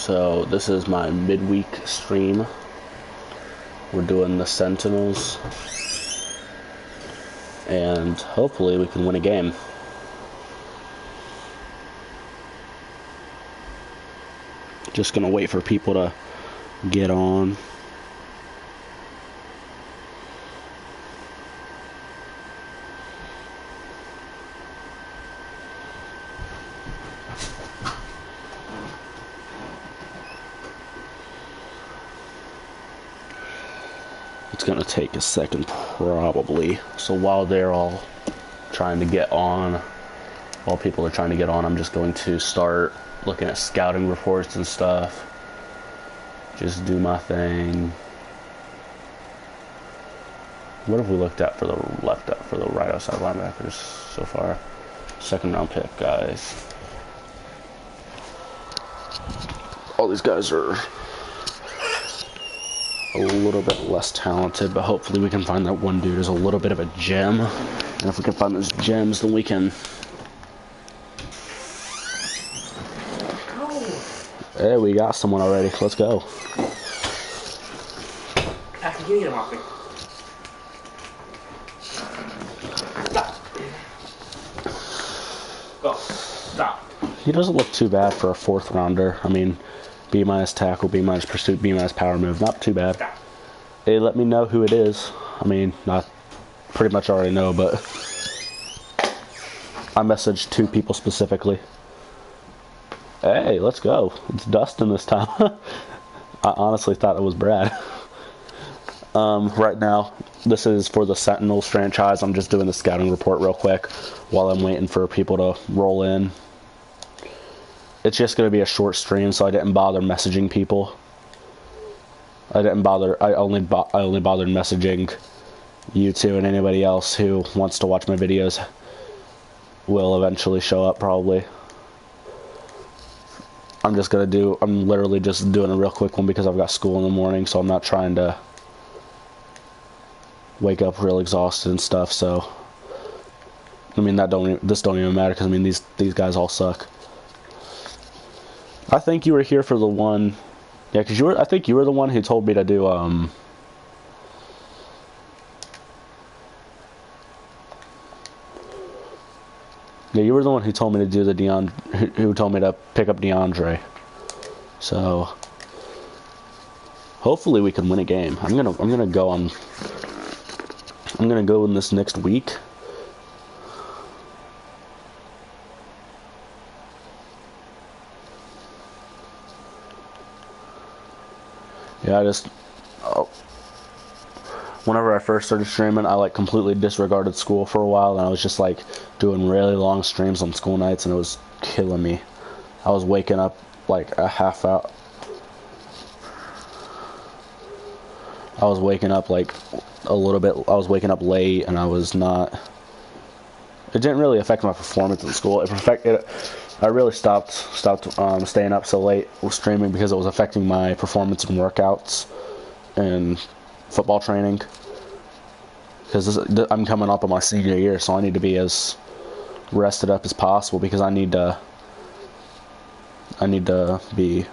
So this is my midweek stream. We're doing the Sentinels, and hopefully we can win a game. Just gonna wait for people to get on. It's gonna take a second probably. So while they're all trying to get on, while people are trying to get on, I'm just going to start looking at scouting reports and stuff. Just do my thing. What have we looked at for the right outside linebackers so far? Second round pick guys. All these guys are a little bit less talented, but hopefully we can find that one dude who's a little bit of a gem. And if we can find those gems, then we can... Hey, we got someone already. Let's go. After you get him off me. Stop. Go. Stop. He doesn't look too bad for a fourth rounder. I mean, B minus tackle, B minus pursuit, B minus power move. Not too bad. Stop. Hey, let me know who it is. I mean, I pretty much already know, but I messaged 2 people specifically. Hey, let's go. It's Dustin this time. I honestly thought it was Brad. Right now, this is for the Sentinels franchise. I'm just doing the scouting report real quick while I'm waiting for people to roll in. It's just going to be a short stream, so I didn't bother messaging people. I only bothered messaging you two, and anybody else who wants to watch my videos will eventually show up probably. I'm literally just doing a real quick one because I've got school in the morning, so I'm not trying to wake up real exhausted and stuff. So I mean, this don't even matter because I mean these guys all suck. I think you were here for the one, yeah, because I think you were the one who told me to do yeah, you were the one who told me to do the who told me to pick up DeAndre. So hopefully we can win a game. I'm gonna go in this next week. Yeah, whenever I first started streaming, I like completely disregarded school for a while, and I was just like doing really long streams on school nights, and it was killing me. I was waking up like a half hour. I was waking up like a little bit. I was waking up late, and I was not. It didn't really affect my performance in school. I really stopped staying up so late with streaming because it was affecting my performance in workouts and football training. Because I'm coming up on my senior year, so I need to be as rested up as possible because I need to be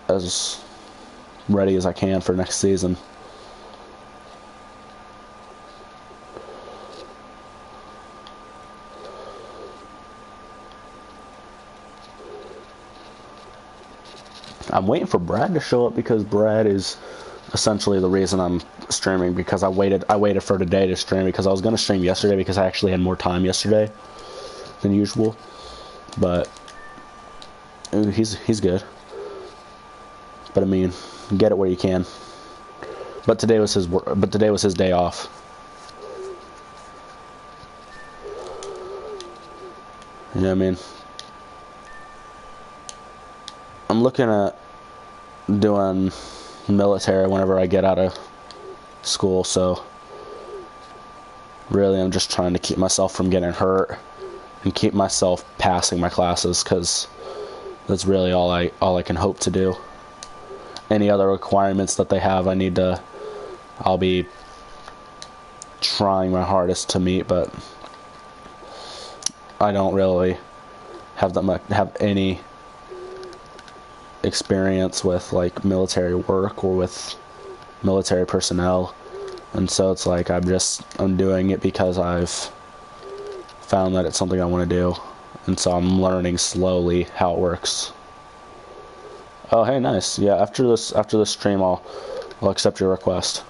as ready as I can for next season. I'm waiting for Brad to show up because Brad is essentially the reason I'm streaming, because I waited for today to stream because I was going to stream yesterday because I actually had more time yesterday than usual. But he's good. But I mean, get it where you can. But today was his day off. You know what I mean? I'm looking at doing military whenever I get out of school, so really I'm just trying to keep myself from getting hurt and keep myself passing my classes, because that's really all I can hope to do. Any other requirements that they have, I'll be trying my hardest to meet, but I don't really have any experience with like military work or with military personnel, and so it's like I'm doing it because I've found that it's something I want to do, and so I'm learning slowly how it works. Oh, hey, nice. Yeah, after this stream, I'll accept your request.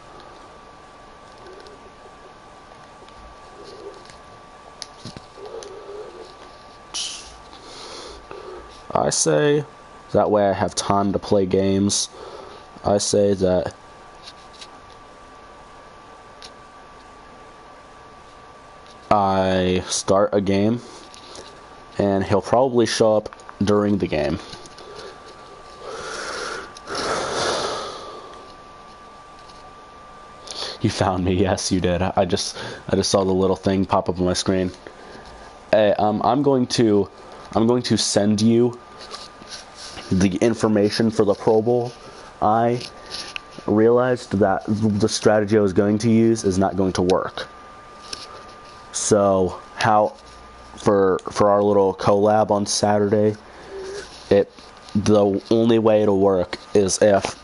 I say, that way I have time to play games. I say that I start a game, and he'll probably show up during the game. You found me. Yes, you did. I just saw the little thing pop up on my screen. Hey, I'm going to send you the information for the Pro Bowl. I realized that the strategy I was going to use is not going to work. So how for our little collab on Saturday, the only way it'll work is if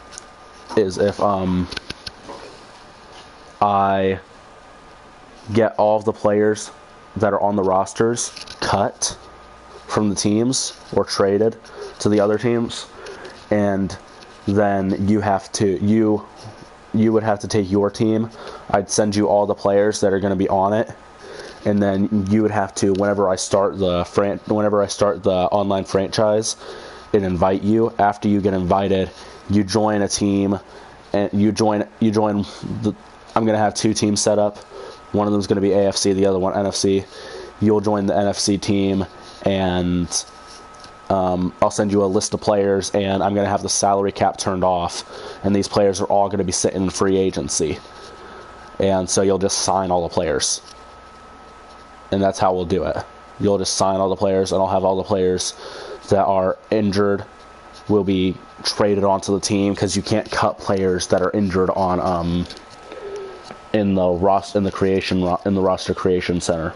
I get all of the players that are on the rosters cut from the teams or traded to the other teams, and then you would have to take your team. I'd send you all the players that are going to be on it, and then you would have to, whenever I start the online franchise, and invite you. After you get invited, you join a team, and you join the. I'm going to have two teams set up. One of them is going to be AFC, the other one NFC. You'll join the NFC team, and I'll send you a list of players, and I'm going to have the salary cap turned off, and these players are all going to be sitting in free agency. And so you'll just sign all the players. And that's how we'll do it. You'll just sign all the players, and I'll have all the players that are injured will be traded onto the team, because you can't cut players that are injured on in the roster creation center.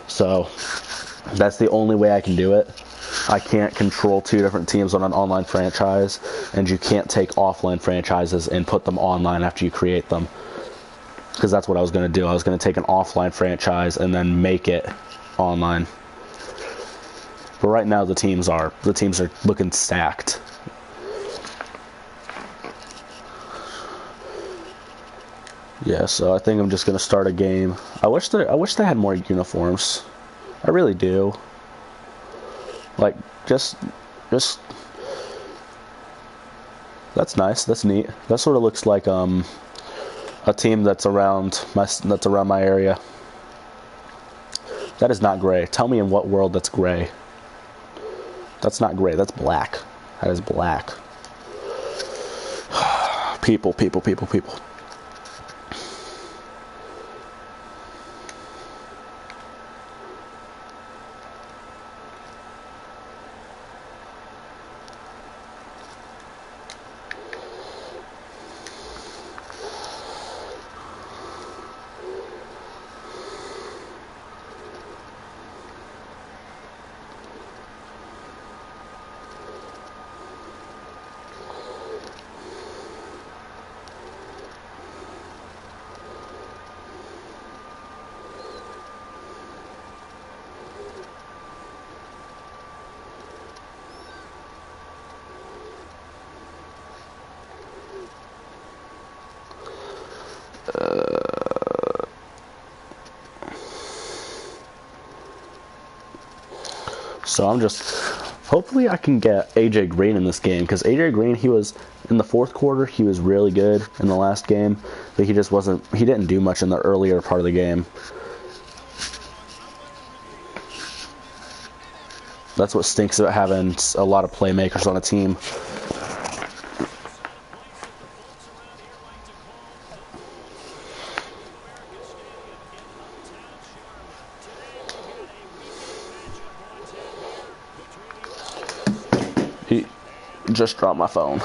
So that's the only way I can do it. I can't control two different teams on an online franchise, and you can't take offline franchises and put them online after you create them, because that's what I was going to do. I was going to take an offline franchise and then make it online. But right now the teams are looking stacked. Yeah, so I think I'm just gonna start a game. I wish they had more uniforms. I really do. Like, just that's nice. That's neat. That sort of looks like a team that's around my area. That is not gray. Tell me in what world that's gray. That's not gray. That's black. That is black. People. So I'm just, hopefully I can get AJ Green in this game, because AJ Green, he was, in the fourth quarter, he was really good in the last game, but he didn't do much in the earlier part of the game. That's what stinks about having a lot of playmakers on a team. He just dropped my phone.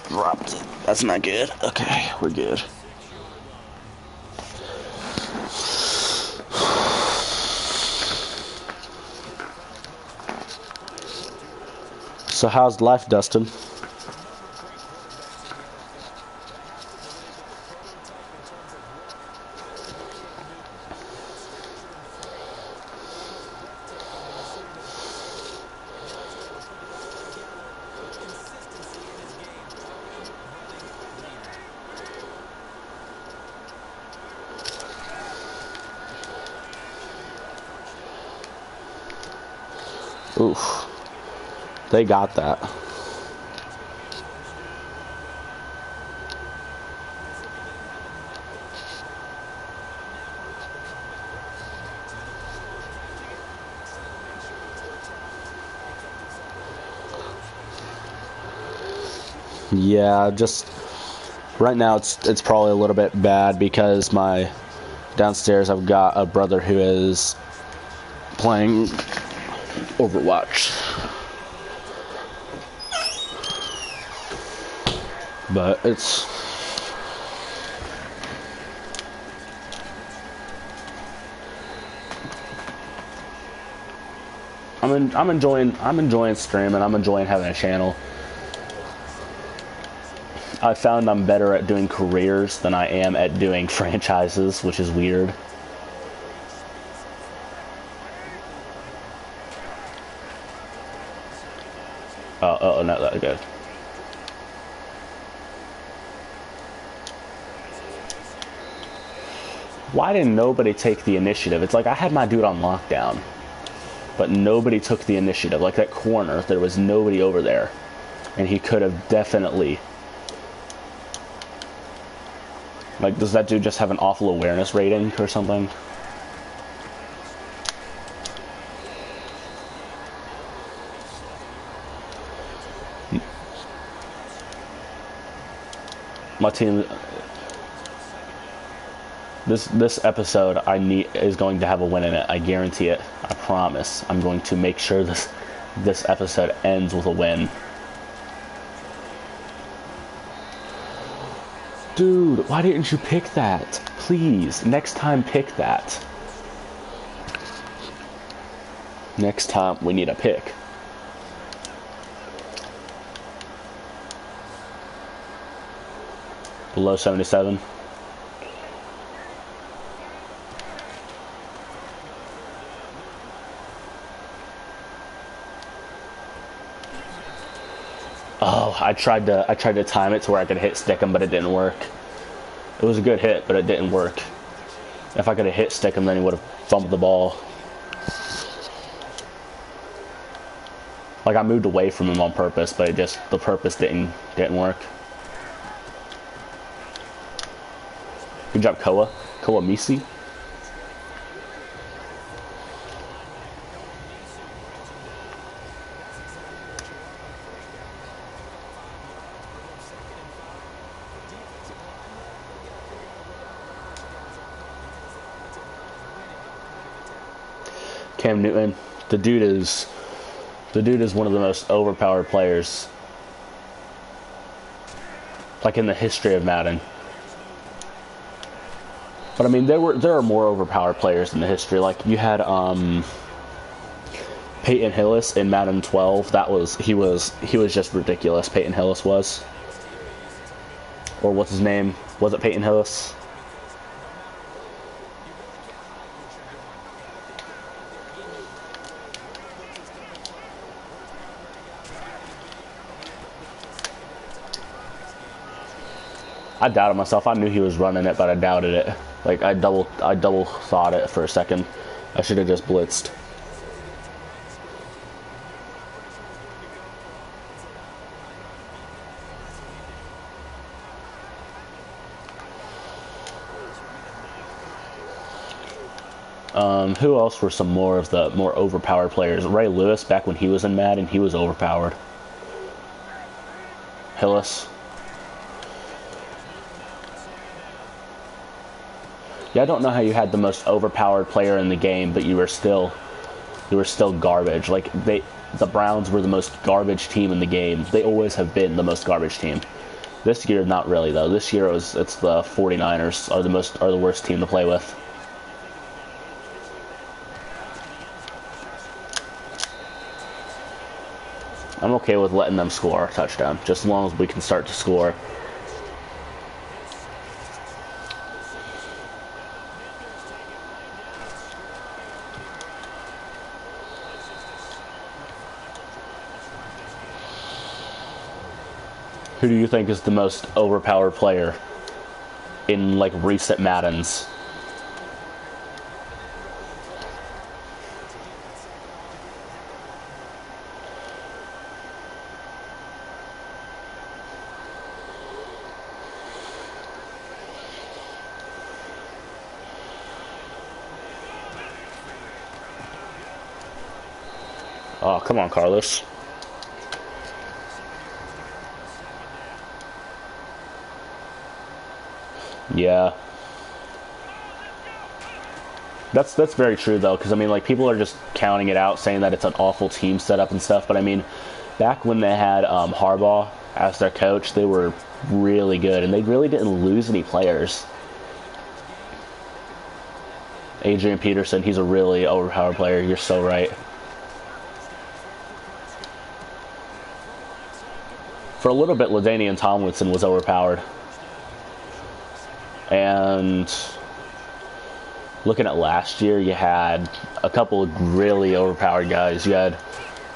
Dropped it. That's not good. Okay, we're good. So how's life, Dustin? Oof. They got that. Yeah, just right now it's probably a little bit bad because my downstairs I've got a brother who is playing Overwatch. But it's I'm enjoying streaming. I'm enjoying having a channel. I found I'm better at doing careers than I am at doing franchises, which is weird. Oh, not that good. Why didn't nobody take the initiative? It's like I had my dude on lockdown, but nobody took the initiative. Like that corner, there was nobody over there, and he could have definitely. Like, does that dude just have an awful awareness rating or something? My team. This episode is going to have a win in it. I guarantee it. I promise. I'm going to make sure this episode ends with a win. Dude, why didn't you pick that? Please, next time pick that. Next time we need a pick. Below 77. Oh, I tried to time it to where I could hit stick him, but it didn't work. It was a good hit, but it didn't work. If I could have hit stick him, then he would have fumbled the ball. Like I moved away from him on purpose, but the purpose didn't work. Good job, Koa Misi. Cam Newton, the dude is one of the most overpowered players, like in the history of Madden. But I mean, there are more overpowered players in the history. Like you had Peyton Hillis in Madden 12. He was just ridiculous. Peyton Hillis was, or what's his name? Was it Peyton Hillis? I doubted myself. I knew he was running it, but I doubted it. Like I double thought it for a second. I should have just blitzed. Who else were some more of the more overpowered players? Ray Lewis, back when he was in Madden, he was overpowered. Hillis. Yeah, I don't know how you had the most overpowered player in the game, but you were still garbage. Like the Browns were the most garbage team in the game. They always have been the most garbage team. This year, not really though. This year it's the 49ers are the worst team to play with. I'm okay with letting them score a touchdown, just as long as we can start to score. Who do you think is the most overpowered player in, like, recent Maddens? Oh, come on, Carlos. Yeah. That's very true, though, because, I mean, like, people are just counting it out, saying that it's an awful team setup and stuff, but, I mean, back when they had Harbaugh as their coach, they were really good, and they really didn't lose any players. Adrian Peterson, he's a really overpowered player. You're so right. For a little bit, LaDainian Tomlinson was overpowered. And looking at last year, you had a couple of really overpowered guys. You had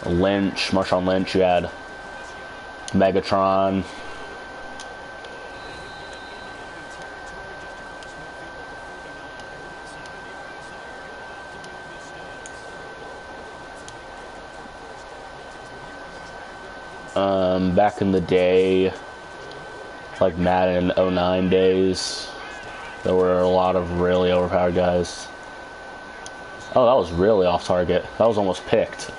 Lynch, Marshawn Lynch. You had Megatron. Back in the day, like Madden 09 days, there were a lot of really overpowered guys. Oh, that was really off target. That was almost picked.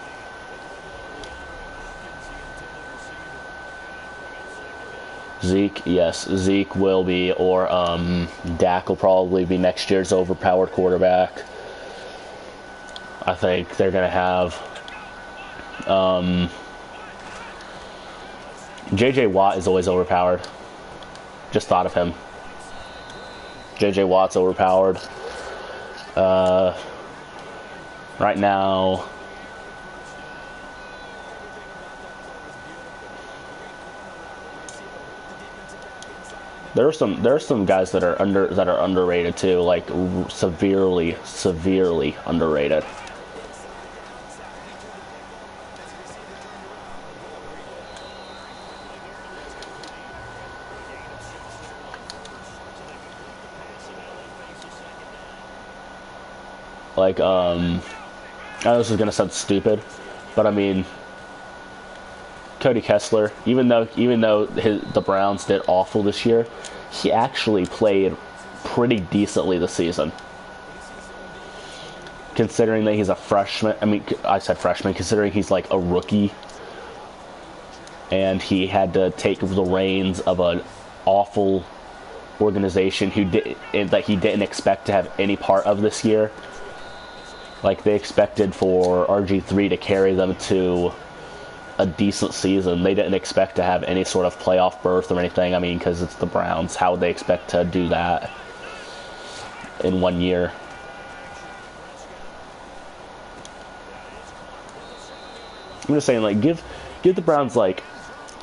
Zeke, yes, Zeke will be, or Dak will probably be next year's overpowered quarterback. I think they're going to have J.J. Watt is always overpowered. Just thought of him. J.J. Watt's overpowered. Right now, there are some guys that are underrated too, like severely underrated. Like, I know this is gonna sound stupid, but I mean, Cody Kessler, even though the Browns did awful this year, he actually played pretty decently this season. Considering that he's a freshman, I mean, I said freshman, considering he's like a rookie, and he had to take the reins of an awful organization that he didn't expect to have any part of this year. Like, they expected for RG3 to carry them to a decent season. They didn't expect to have any sort of playoff berth or anything. I mean, because it's the Browns. How would they expect to do that in 1 year? I'm just saying, like, give the Browns, like,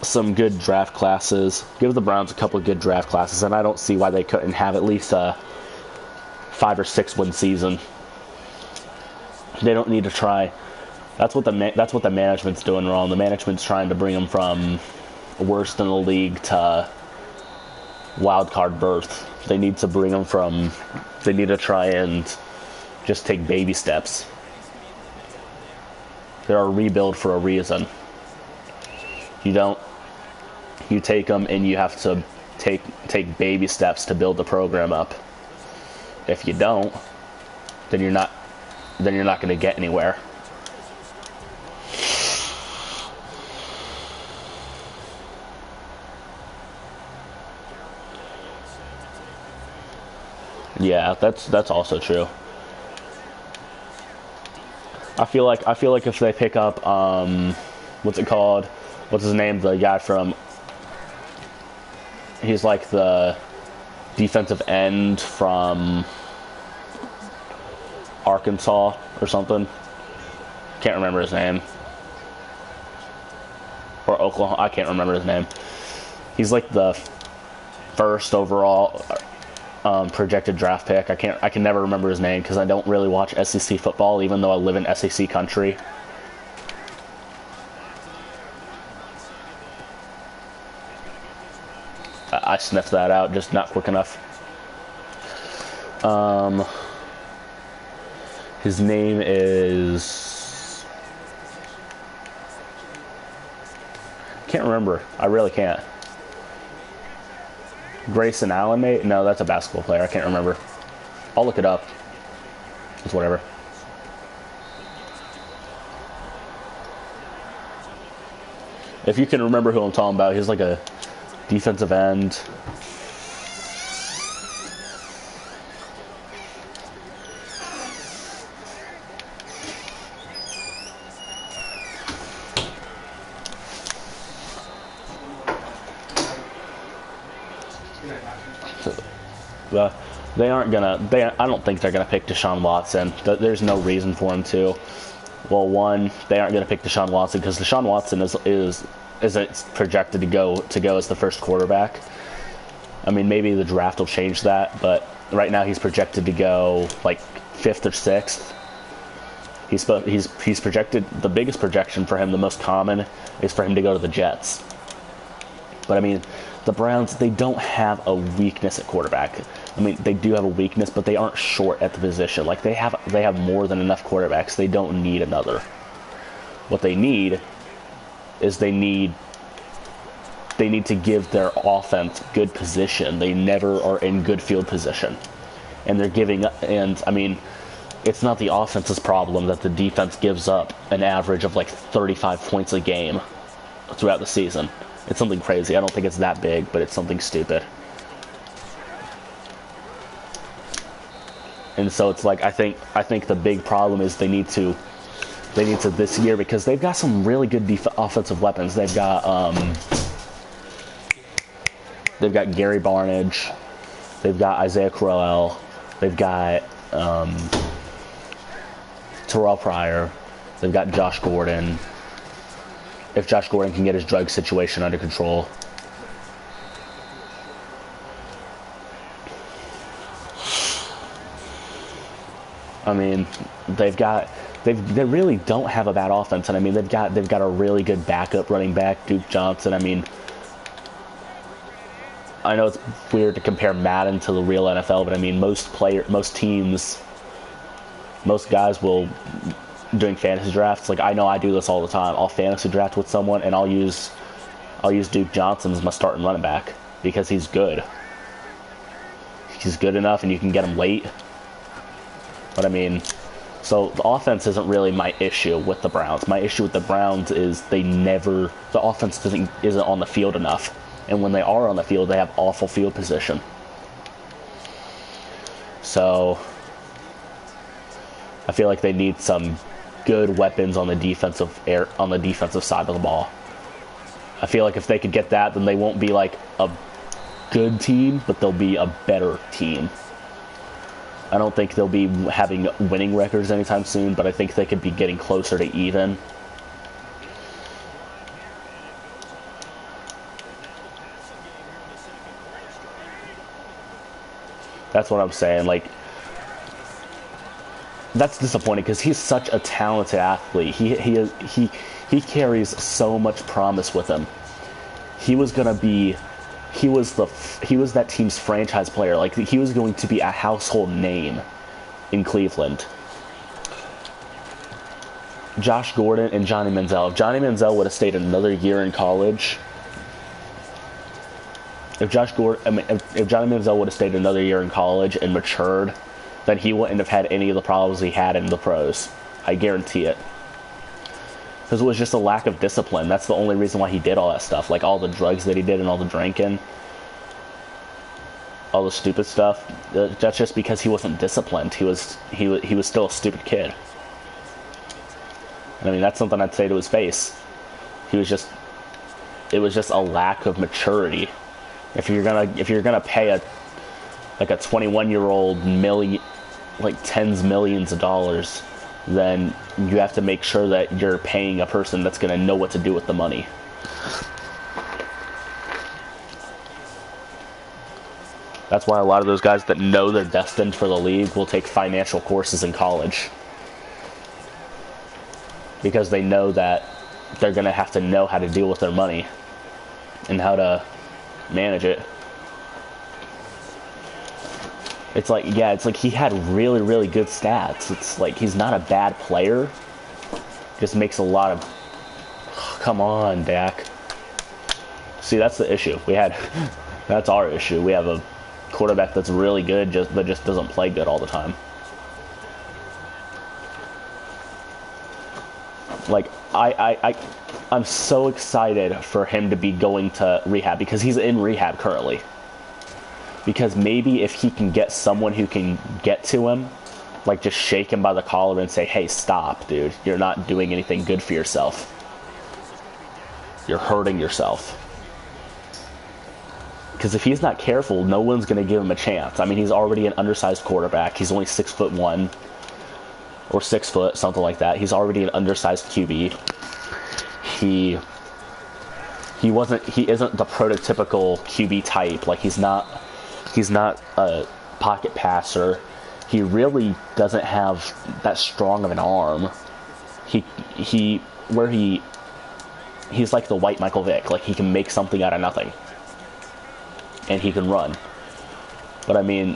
some good draft classes. Give the Browns a couple of good draft classes, and I don't see why they couldn't have at least a 5 or 6 win season. They don't need to try. That's what the management's doing wrong. The management's trying to bring them from worst in the league to wild card berth. They need to bring them from. They need to try and just take baby steps. They're a rebuild for a reason. You take them and you have to take baby steps to build the program up. If you don't, then you're not going to get anywhere. Yeah, that's also true. I feel like if they pick up what's it called? What's his name? The guy from, he's like the defensive end from Arkansas or something. Can't remember his name. or Oklahoma. I can't remember his name. He's like the first overall projected draft pick. I can never remember his name because I don't really watch SEC football, even though I live in SEC country. I sniffed that out, just not quick enough. His name is... Can't remember. I really can't. Grayson Allen, mate? No, that's a basketball player. I can't remember. I'll look it up. It's whatever. If you can remember who I'm talking about, he's like a defensive end. They aren't gonna. I don't think they're gonna pick Deshaun Watson. There's no reason for him to. Well, one, they aren't gonna pick Deshaun Watson because Deshaun Watson is projected to go as the first quarterback. I mean, maybe the draft will change that, but right now he's projected to go like 5th or 6th. He's projected. The biggest projection for him, the most common, is for him to go to the Jets. But I mean, the Browns, they don't have a weakness at quarterback. I mean, they do have a weakness, but they aren't short at the position. Like they have more than enough quarterbacks. They don't need another. What they need is they need to give their offense good position. They never are in good field position. And they're giving up, and I mean, it's not the offense's problem that the defense gives up an average of like 35 points a game throughout the season. It's something crazy. I don't think it's that big, but it's something stupid. And so it's like I think the big problem is they need to this year, because they've got some really good offensive weapons. They've got Gary Barnidge, they've got Isaiah Crowell, they've got Terrell Pryor, they've got Josh Gordon. If Josh Gordon can get his drug situation under control. I mean, they really don't have a bad offense, and I mean they've got a really good backup running back, Duke Johnson. I mean, I know it's weird to compare Madden to the real NFL, but I mean most guys will, doing fantasy drafts, like I know I do this all the time. I'll fantasy draft with someone and I'll use Duke Johnson as my starting running back because he's good. He's good enough and you can get him late. But I mean, so the offense isn't really my issue with the Browns. My issue with the Browns is the offense isn't on the field enough. And when they are on the field, they have awful field position. So I feel like they need some good weapons on the defensive side of the ball. I feel like if they could get that, then they won't be like a good team, but they'll be a better team. I don't think they'll be having winning records anytime soon, but I think they could be getting closer to even. That's what I'm saying. Like, that's disappointing because he's such a talented athlete. He carries so much promise with him. He was that team's franchise player. Like, he was going to be a household name in Cleveland. Josh Gordon and Johnny Manziel. If Johnny Manziel would have stayed another year in college, if Johnny Manziel would have stayed another year in college and matured, then he wouldn't have had any of the problems he had in the pros. I guarantee it. Because it was just a lack of discipline. That's the only reason why he did all that stuff. Like all the drugs that he did and all the drinking. All the stupid stuff. That's just because he wasn't disciplined. He was still a stupid kid. And I mean, that's something I'd say to his face. It was just a lack of maturity. If you're gonna pay a 21-year-old tens of millions of dollars then you have to make sure that you're paying a person that's going to know what to do with the money. That's why a lot of those guys that know they're destined for the league will take financial courses in college. Because they know that they're going to have to know how to deal with their money and how to manage it. It's like, yeah, it's like he had really, really good stats. It's like he's not a bad player. Just makes a lot of... Come on, Dak. See, that's the issue. That's our issue. We have a quarterback that's really good, but just doesn't play good all the time. Like, I'm so excited for him to be going to rehab, because he's in rehab currently. Because maybe if he can get someone who can get to him, like just shake him by the collar and say, hey, stop, dude. You're not doing anything good for yourself. You're hurting yourself. Because if he's not careful, no one's going to give him a chance. I mean, he's already an undersized quarterback. He's only 6'1", or 6 foot, something like that. He's already an undersized QB. He isn't the prototypical QB type. Like, he's not a pocket passer. He really doesn't have that strong of an arm. He's like the white Michael Vick. Like, he can make something out of nothing. And he can run. But I mean,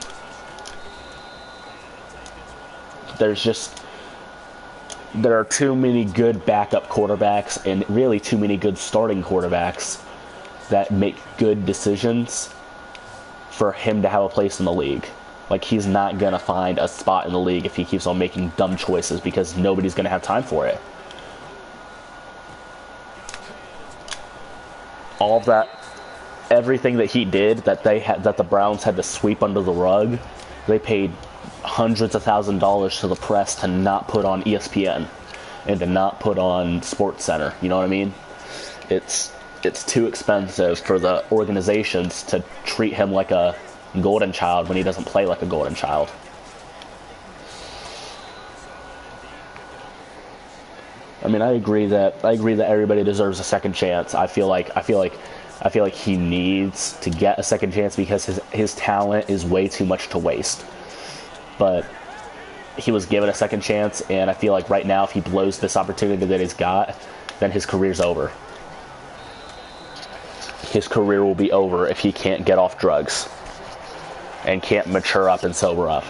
there are too many good backup quarterbacks and really too many good starting quarterbacks that make good decisions for him to have a place in the league. Like, he's not going to find a spot in the league if he keeps on making dumb choices, because nobody's going to have time for it. All of that, everything that he did that the Browns had to sweep under the rug, they paid hundreds of $1,000s to the press to not put on ESPN and to not put on Sports Center. You know what I mean? It's too expensive for the organizations to treat him like a golden child when he doesn't play like a golden child. I mean, I agree that everybody deserves a second chance. I feel like he needs to get a second chance because his talent is way too much to waste. But he was given a second chance, and I feel like right now, if he blows this opportunity that he's got, then his career's over. His career will be over if he can't get off drugs and can't mature up and sober up.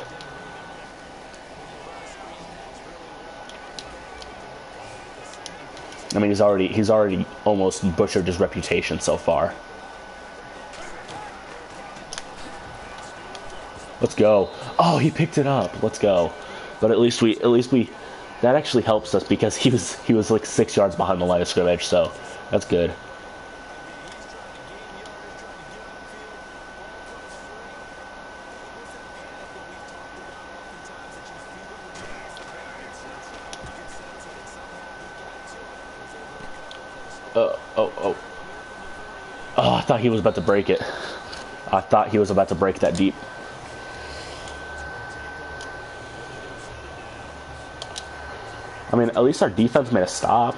I mean, he's already almost butchered his reputation so far. Let's go. Oh, he picked it up. Let's go. But at least we that actually helps us, because he was like 6 yards behind the line of scrimmage, so that's good. Oh, I thought he was about to break it. I thought he was about to break that deep. I mean, at least our defense made a stop.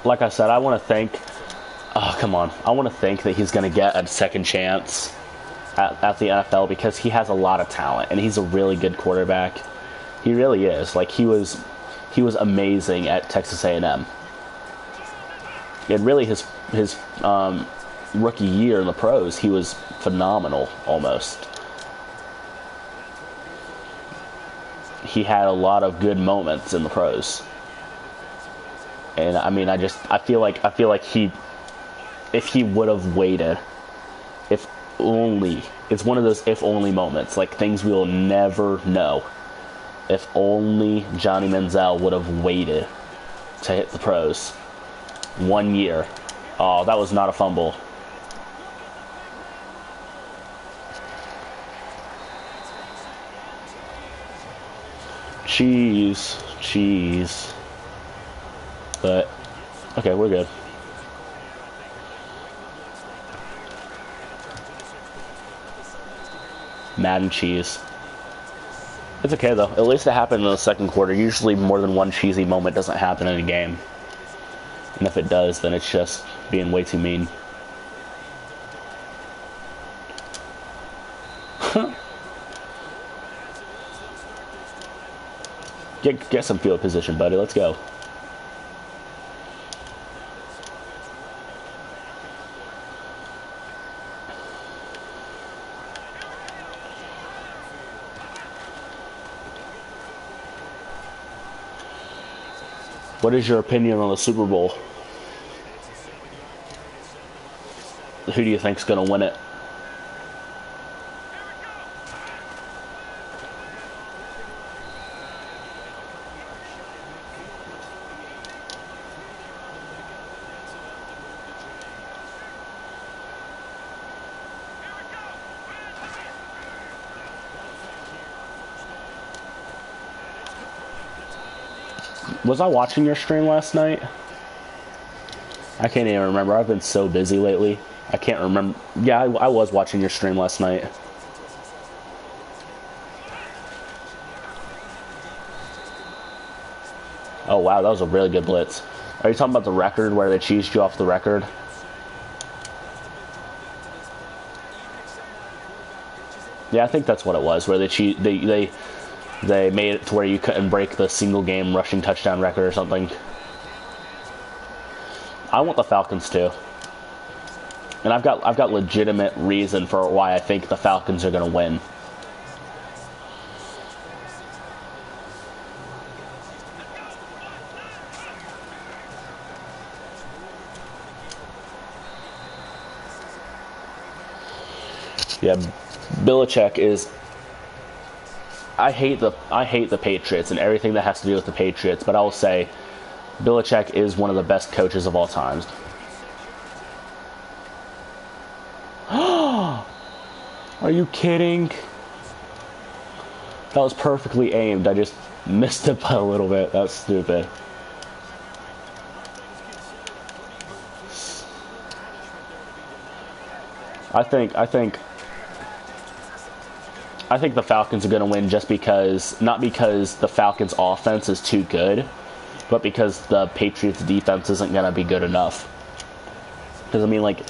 Like I said, I want to think... Oh, come on. I want to think that he's going to get a second chance at the NFL, because he has a lot of talent, and he's a really good quarterback. He really is. Like, he was amazing at Texas A&M. And really, his rookie year in the pros, he was phenomenal, almost. He had a lot of good moments in the pros. And I mean, I feel like if he would have waited, if only, it's one of those if only moments, like things we will never know. If only Johnny Manziel would have waited to hit the pros 1 year. Oh, that was not a fumble. Cheese. But, okay, we're good. Mad and cheese. It's okay though. At least it happened in the second quarter. Usually more than one cheesy moment doesn't happen in a game. And if it does, then it's just being way too mean. Get some field position, buddy. Let's go. What is your opinion on the Super Bowl? Who do you think's going to win it? Was I watching your stream last night? I can't even remember. I've been so busy lately. I can't remember. Yeah, I was watching your stream last night. Oh, wow. That was a really good blitz. Are you talking about the record where they cheesed you off the record? Yeah, I think that's what it was, where they made it to where you couldn't break the single game rushing touchdown record or something. I want the Falcons too. And I've got legitimate reason for why I think the Falcons are going to win. Yeah, Belichick is. I hate the Patriots and everything that has to do with the Patriots, but I will say Belichick is one of the best coaches of all time. Are you kidding? That was perfectly aimed. I just missed it by a little bit. That's stupid. I think the Falcons are going to win just because, not because the Falcons' offense is too good, but because the Patriots' defense isn't going to be good enough. Because I mean, like,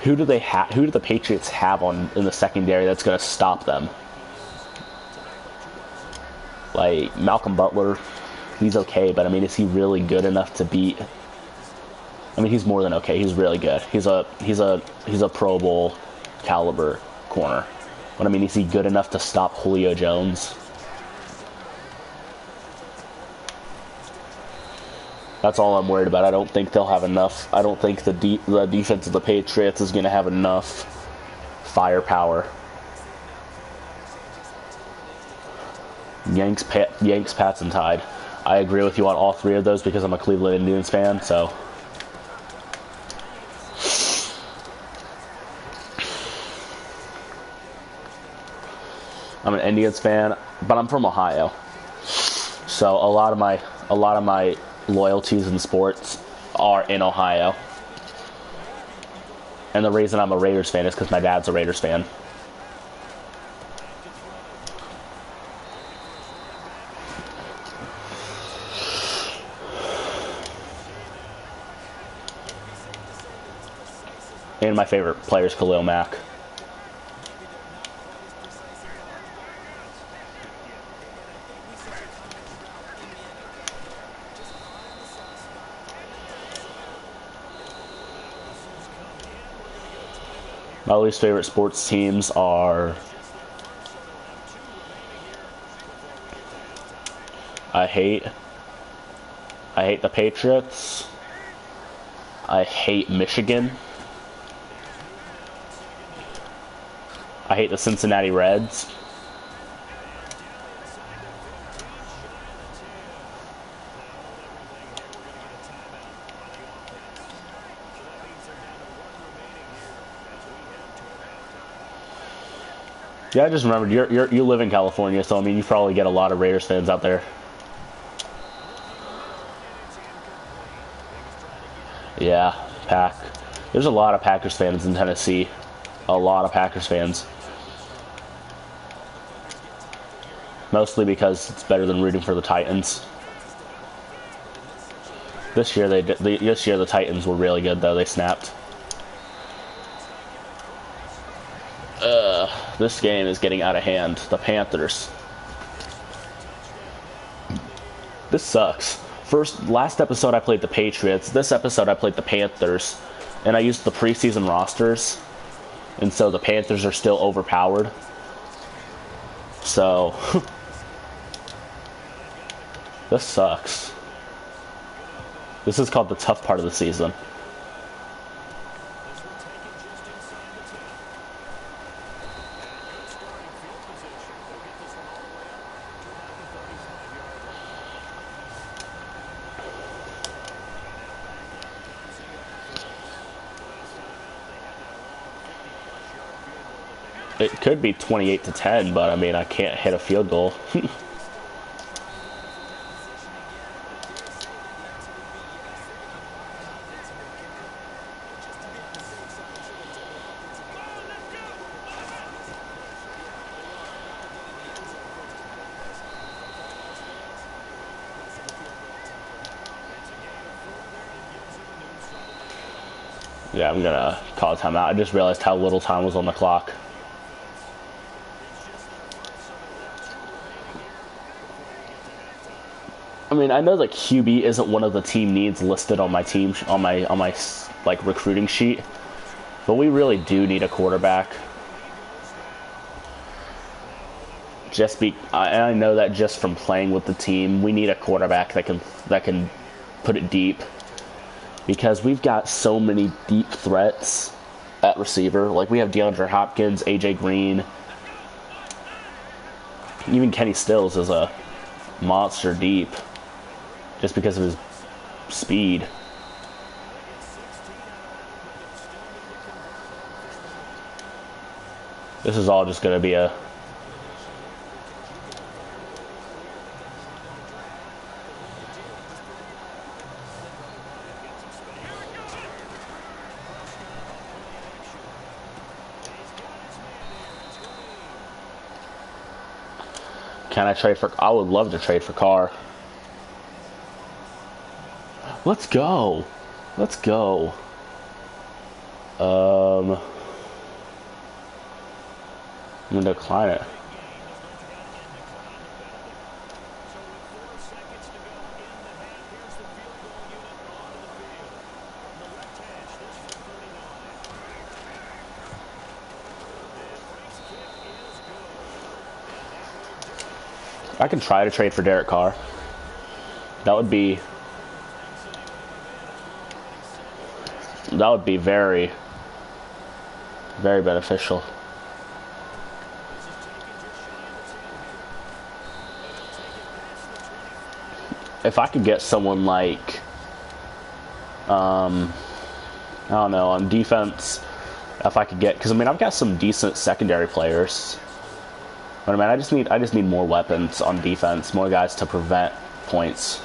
who do the Patriots have in the secondary that's going to stop them? Like Malcolm Butler, he's okay, but I mean, is he really good enough to beat? I mean, he's more than okay. He's really good. He's a Pro Bowl caliber corner. But I mean, is he good enough to stop Julio Jones? That's all I'm worried about. I don't think they'll have enough. I don't think the defense of the Patriots is going to have enough firepower. Yanks, Pats, and Tide. I agree with you on all three of those because I'm a Cleveland Indians fan, so. I'm an Indians fan, but I'm from Ohio. So a lot of my loyalties in sports are in Ohio. And the reason I'm a Raiders fan is because my dad's a Raiders fan. And my favorite player is Khalil Mack. My least favorite sports teams are I hate the Patriots. I hate Michigan. I hate the Cincinnati Reds. Yeah, I just remembered you live in California, so I mean you probably get a lot of Raiders fans out there. Yeah, Pack. There's a lot of Packers fans in Tennessee. A lot of Packers fans. Mostly because it's better than rooting for the Titans. This year the Titans were really good though. They snapped. This game is getting out of hand. The Panthers. This sucks. Last episode I played the Patriots. This episode I played the Panthers. And I used the preseason rosters. And so the Panthers are still overpowered. So this sucks. This is called the tough part of the season. It could be 28-10, but I mean, I can't hit a field goal. Yeah, I'm gonna call a timeout. I just realized how little time was on the clock. I mean, I know that QB isn't one of the team needs listed on my team on my like recruiting sheet, but we really do need a quarterback. I know that just from playing with the team, we need a quarterback that can put it deep, because we've got so many deep threats at receiver. Like, we have DeAndre Hopkins, AJ Green, even Kenny Stills is a monster deep, just because of his speed. This is all just going to be a... Can I trade for... I would love to trade for Carr. Let's go. Let's go. I'm going to decline it. I can try to trade for Derek Carr. That would be very, very beneficial. If I could get someone like, I don't know, on defense, if I could get, because I mean, I've got some decent secondary players, but I mean, I just need more weapons on defense, more guys to prevent points.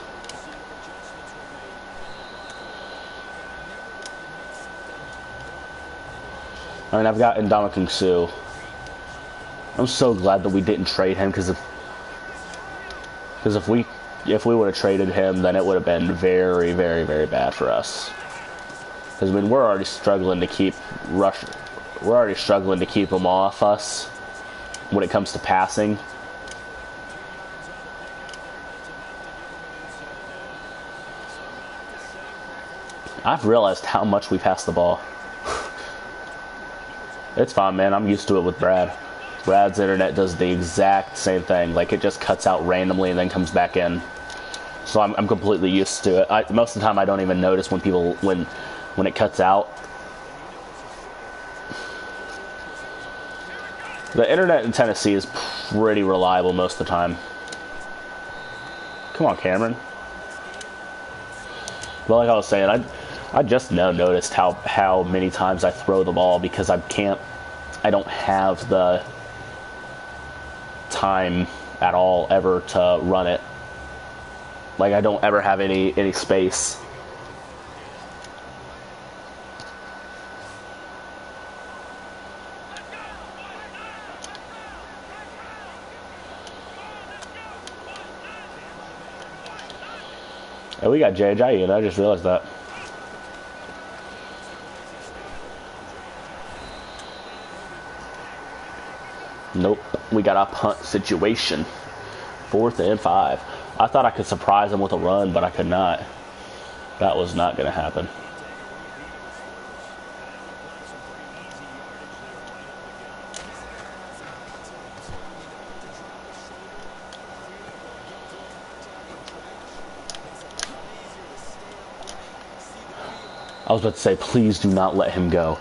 I mean, I've got Ndamukong Suh. I'm so glad that we didn't trade him, because if we would have traded him, then it would have been very, very, very bad for us. Because I mean, we're already struggling to keep him off us when it comes to passing. I've realized how much we pass the ball. It's fine, man. I'm used to it with Brad. Brad's internet does the exact same thing. Like, it just cuts out randomly and then comes back in. So I'm completely used to it. Most of the time, I don't even notice when it cuts out. The internet in Tennessee is pretty reliable most of the time. Come on, Cameron. Well, like I was saying, I just now noticed how many times I throw the ball, because I don't have the time at all ever to run it. Like, I don't ever have any space. And we got JJ, and I just realized that. Nope, we got a punt situation. 4th and 5. I thought I could surprise him with a run, but I could not. That was not going to happen. I was about to say, please do not let him go.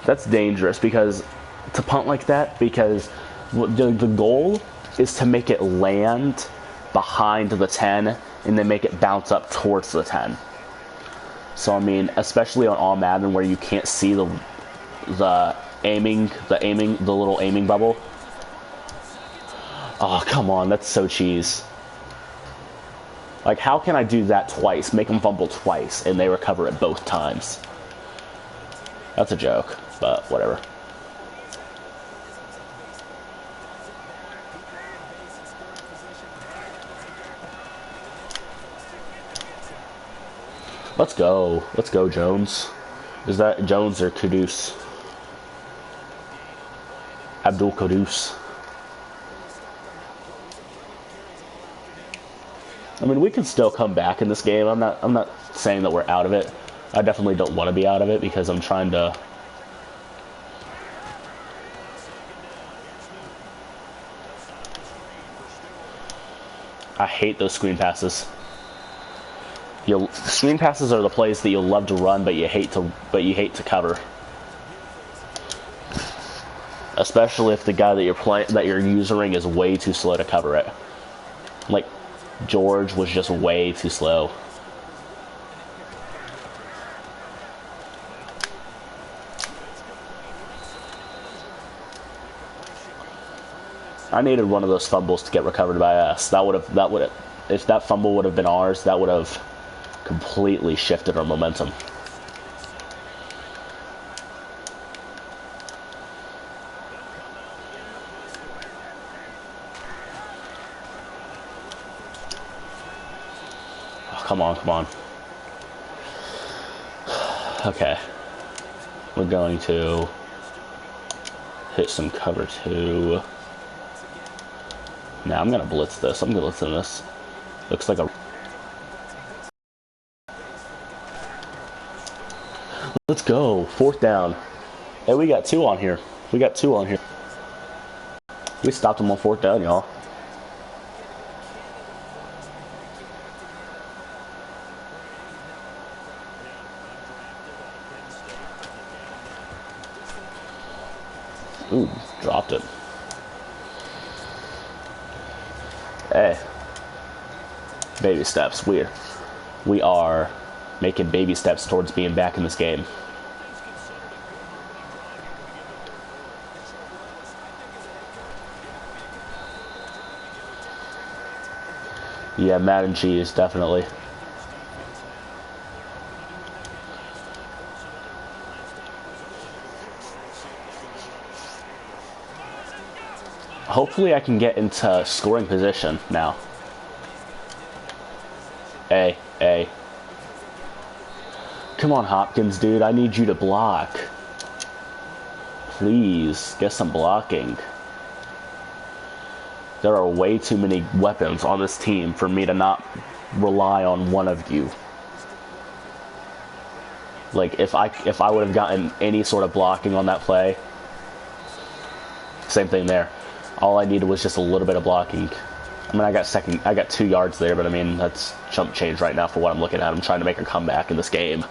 That's dangerous because to punt like that, because the goal is to make it land behind the 10 and then make it bounce up towards the 10. So I mean, especially on All Madden where you can't see the little aiming bubble. Oh, come on, that's so cheese. Like, how can I do that twice, make them fumble twice, and they recover it both times? That's a joke, but whatever. Let's go. Let's go, Jones. Is that Jones or Kudus? Abdul Kudus. I mean, we can still come back in this game. I'm not saying that we're out of it. I definitely don't want to be out of it because I'm trying to. I hate those screen passes. Screen passes are the plays that you love to run, but you hate to cover. Especially if the guy that you're using is way too slow to cover it. Like, George was just way too slow. I needed one of those fumbles to get recovered by us. If that fumble would have been ours, that would have completely shifted our momentum. Oh, come on, come on. Okay. We're going to hit some cover 2. Now I'm going to blitz this. I'm blitzing this. Looks like a... Let's go. 4th down. Hey, we got 2 on here. We stopped them on 4th down, y'all. Ooh, dropped it. Hey. Baby steps. We are making baby steps towards being back in this game. Yeah, mac and cheese, definitely. Hopefully I can get into scoring position now. Hey. Come on, Hopkins, dude. I need you to block. Please, get some blocking. There are way too many weapons on this team for me to not rely on one of you. Like, if I would have gotten any sort of blocking on that play, same thing there. All I needed was just a little bit of blocking. I mean, I got 2 yards there, but I mean, that's chump change right now for what I'm looking at. I'm trying to make a comeback in this game.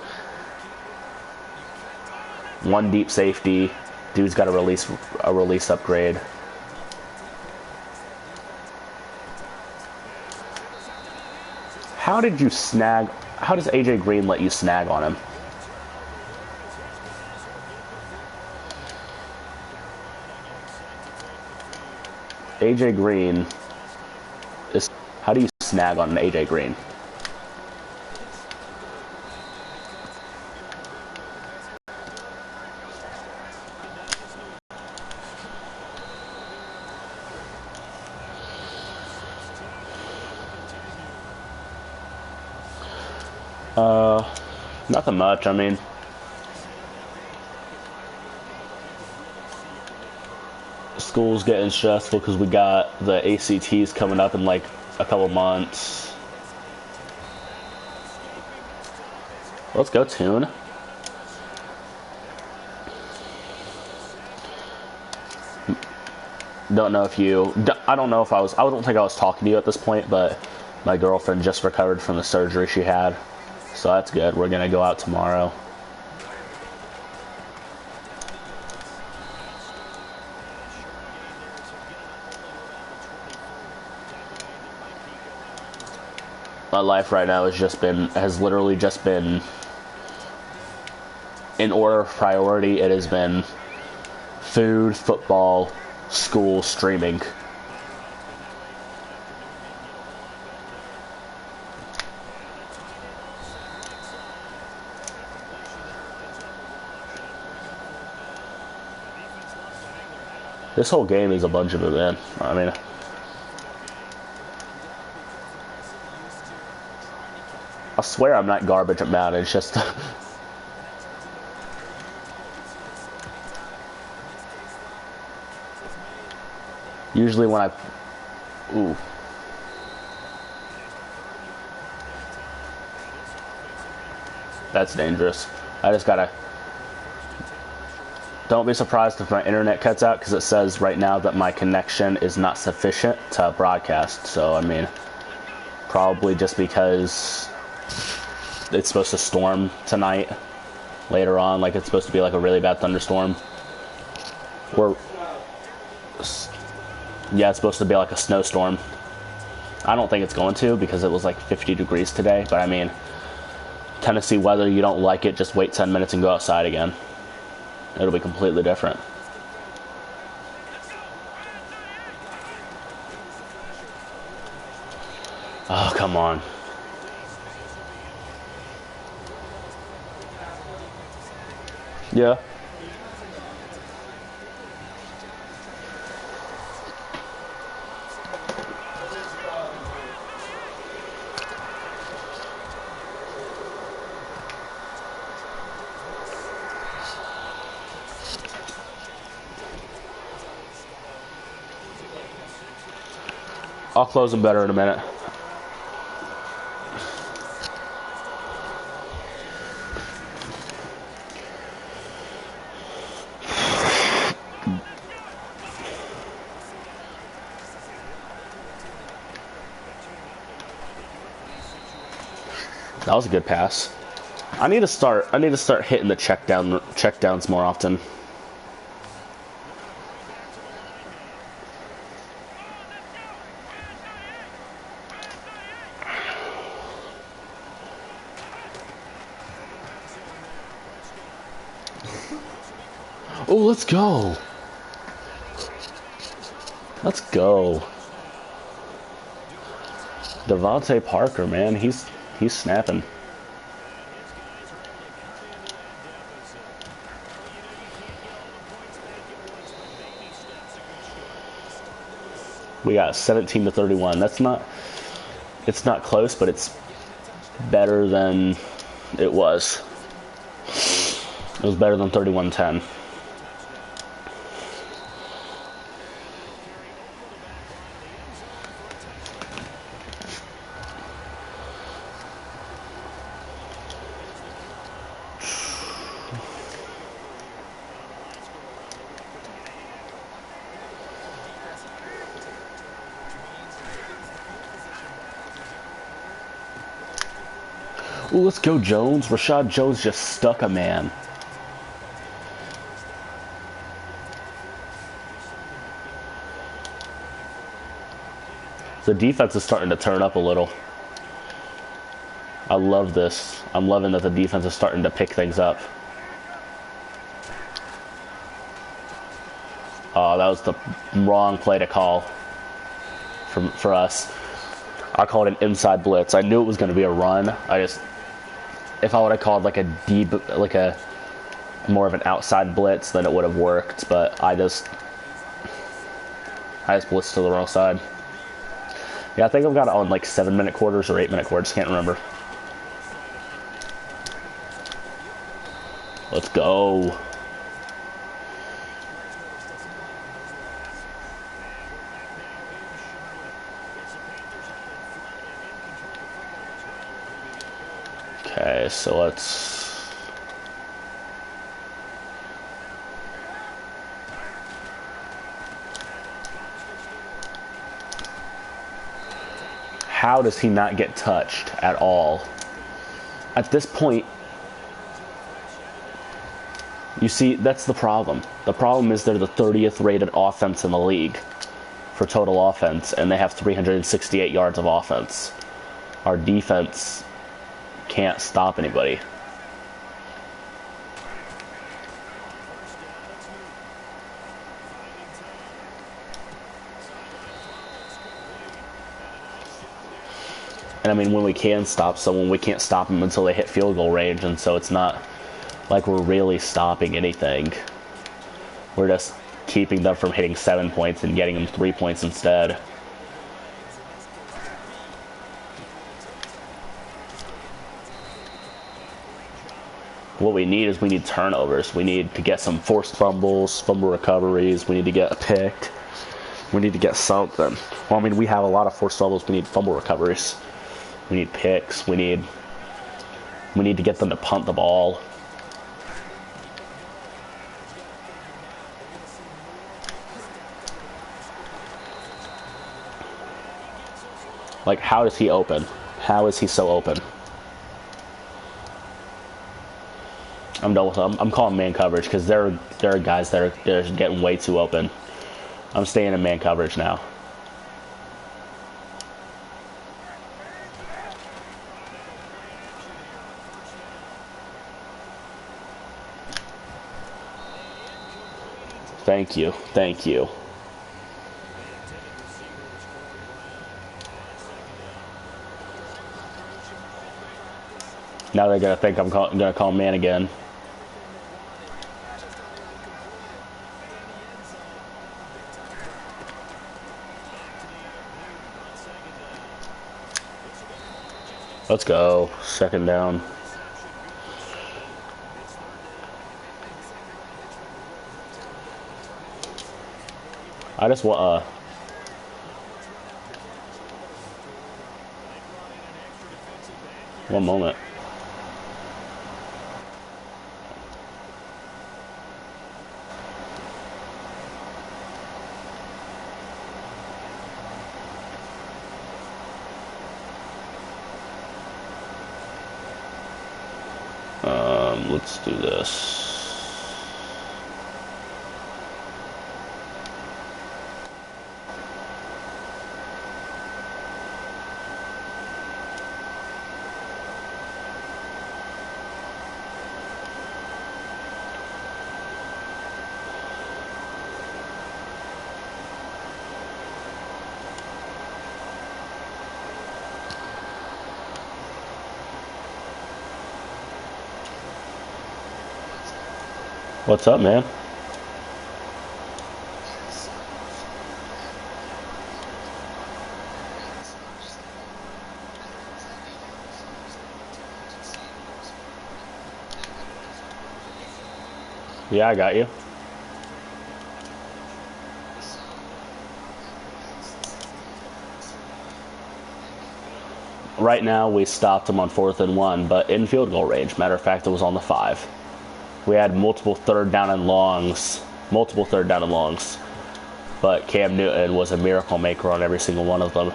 1 deep safety. Dude's got a release upgrade. How does AJ Green let you snag on him? AJ Green is... How do you snag on an AJ Green? Nothing much. I mean, school's getting stressful because we got the ACTs coming up in like a couple months. Let's go, Tune. Don't know if you... I don't know if I was... I don't think I was talking to you at this point, but my girlfriend just recovered from the surgery she had. So that's good. We're going to go out tomorrow. My life right now has literally just been, in order of priority, it has been food, football, school, streaming. This whole game is a bunch of it, man. I mean, I swear I'm not garbage at Madden. It's just usually when I... Ooh. That's dangerous. I just gotta... Don't be surprised if my internet cuts out, because it says right now that my connection is not sufficient to broadcast. So, I mean, probably just because it's supposed to storm tonight later on. Like, it's supposed to be like a really bad thunderstorm. Yeah, it's supposed to be like a snowstorm. I don't think it's going to, because it was like 50 degrees today. But I mean, Tennessee weather, you don't like it, just wait 10 minutes and go outside again. It'll be completely different. Oh, come on. Yeah. I'll close them better in a minute. That was a good pass. I need to start hitting the checkdowns more often. Oh, let's go. Let's go. Devontae Parker, man, he's snapping. We got 17-31. It's not close, but it's better than it was. It was better than 31-10. Ooh, let's go, Jones. Rashad Jones just stuck a man. The defense is starting to turn up a little. I love this. I'm loving that the defense is starting to pick things up. Oh, that was the wrong play to call for us. I called an inside blitz. I knew it was going to be a run. If I would have called like a more of an outside blitz, then it would have worked. But I just blitzed to the wrong side. Yeah, I think I've got it on like 7-minute quarters or 8-minute quarters. Can't remember. Let's go. Okay, so let's... How does he not get touched at all? At this point, you see, that's the problem. The problem is they're the 30th rated offense in the league for total offense, and they have 368 yards of offense. Our defense can't stop anybody. And I mean, when we can stop someone, we can't stop them until they hit field goal range, and so it's not like we're really stopping anything. We're just keeping them from hitting 7 points and getting them 3 points instead. What we need is we need turnovers. We need to get some forced fumbles, fumble recoveries. We need to get a pick. We need to get something. Well, I mean, we have a lot of forced fumbles. We need fumble recoveries. We need picks. We need to get them to punt the ball. Like, how is he open? How is he so open? I'm done with them. I'm calling man coverage because there are guys that are getting way too open. I'm staying in man coverage now. Thank you. Thank you. Now they're going to think I'm going to call man again. Let's go. Second down. I just want one moment. Let's do this. What's up, man? Yeah, I got you. Right now, we stopped him on 4th and 1, but in field goal range. Matter of fact, it was on the 5. We had multiple third down and longs, but Cam Newton was a miracle maker on every single one of them.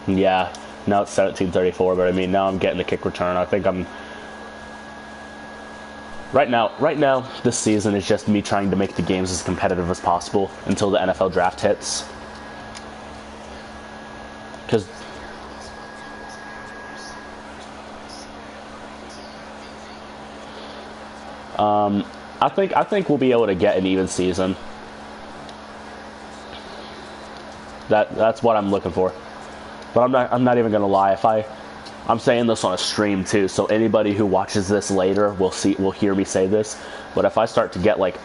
Yeah, now it's 17-34, but I mean, now I'm getting the kick return. I think I'm... Right now, this season is just me trying to make the games as competitive as possible until the NFL draft hits. Because I think we'll be able to get an even season. That's what I'm looking for. But I'm not even gonna lie. I'm saying this on a stream too, so anybody who watches this later will hear me say this. But if I start to get like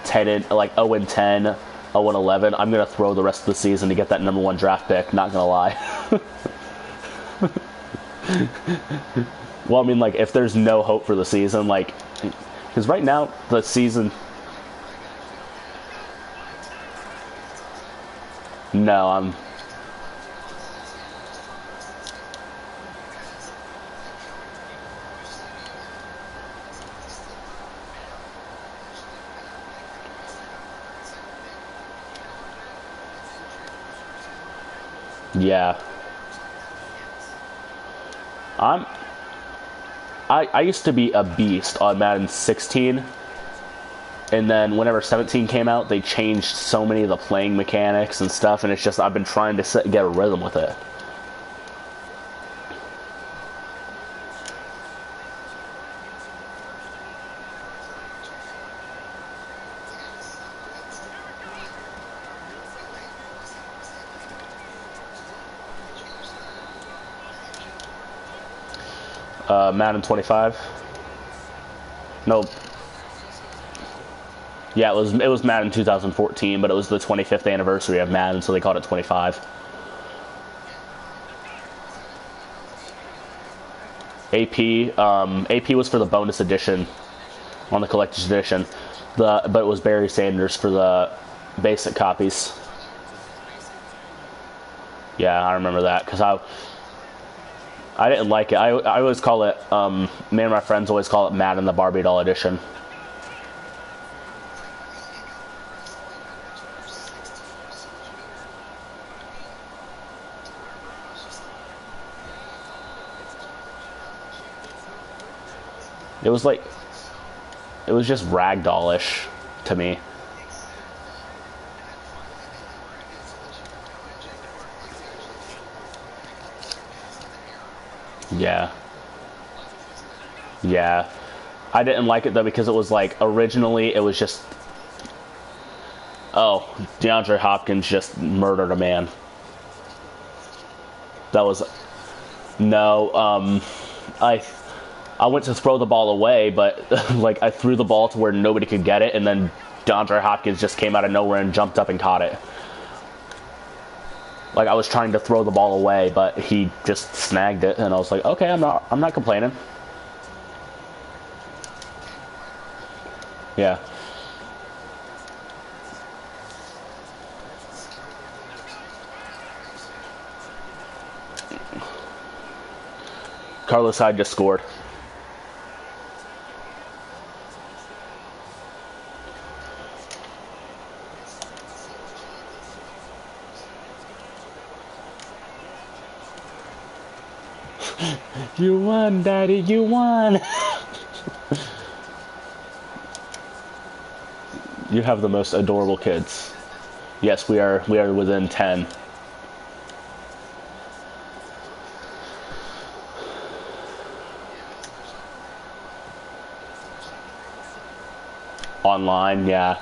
0 and 10, 0-11, I'm gonna throw the rest of the season to get that #1 draft pick. Not gonna lie. Well, I mean, like, if there's no hope for the season, like, because right now the season. No, I'm. Yeah. I used to be a beast on Madden 16, and then whenever 17 came out, they changed so many of the playing mechanics and stuff, and it's just I've been trying to get a rhythm with it. Madden 25. Nope. Yeah, it was Madden 2014, but it was the 25th anniversary of Madden, so they called it 25. AP was for the bonus edition, on the collector's edition. But it was Barry Sanders for the basic copies. Yeah, I remember that because I didn't like it. I always call it, me and my friends always call it Madden the Barbie doll edition. It was like, it was just ragdollish to me. Yeah. Yeah. I didn't like it though because it was like originally it was just, oh, DeAndre Hopkins just murdered a man. That was no. I went to throw the ball away, but like I threw the ball to where nobody could get it, and then DeAndre Hopkins just came out of nowhere and jumped up and caught it. Like I was trying to throw the ball away, but he just snagged it, and I was like, okay, I'm not complaining. Yeah. Carlos Hyde just scored. You won, Daddy, you won. You have the most adorable kids. Yes, we are within 10. Online, yeah.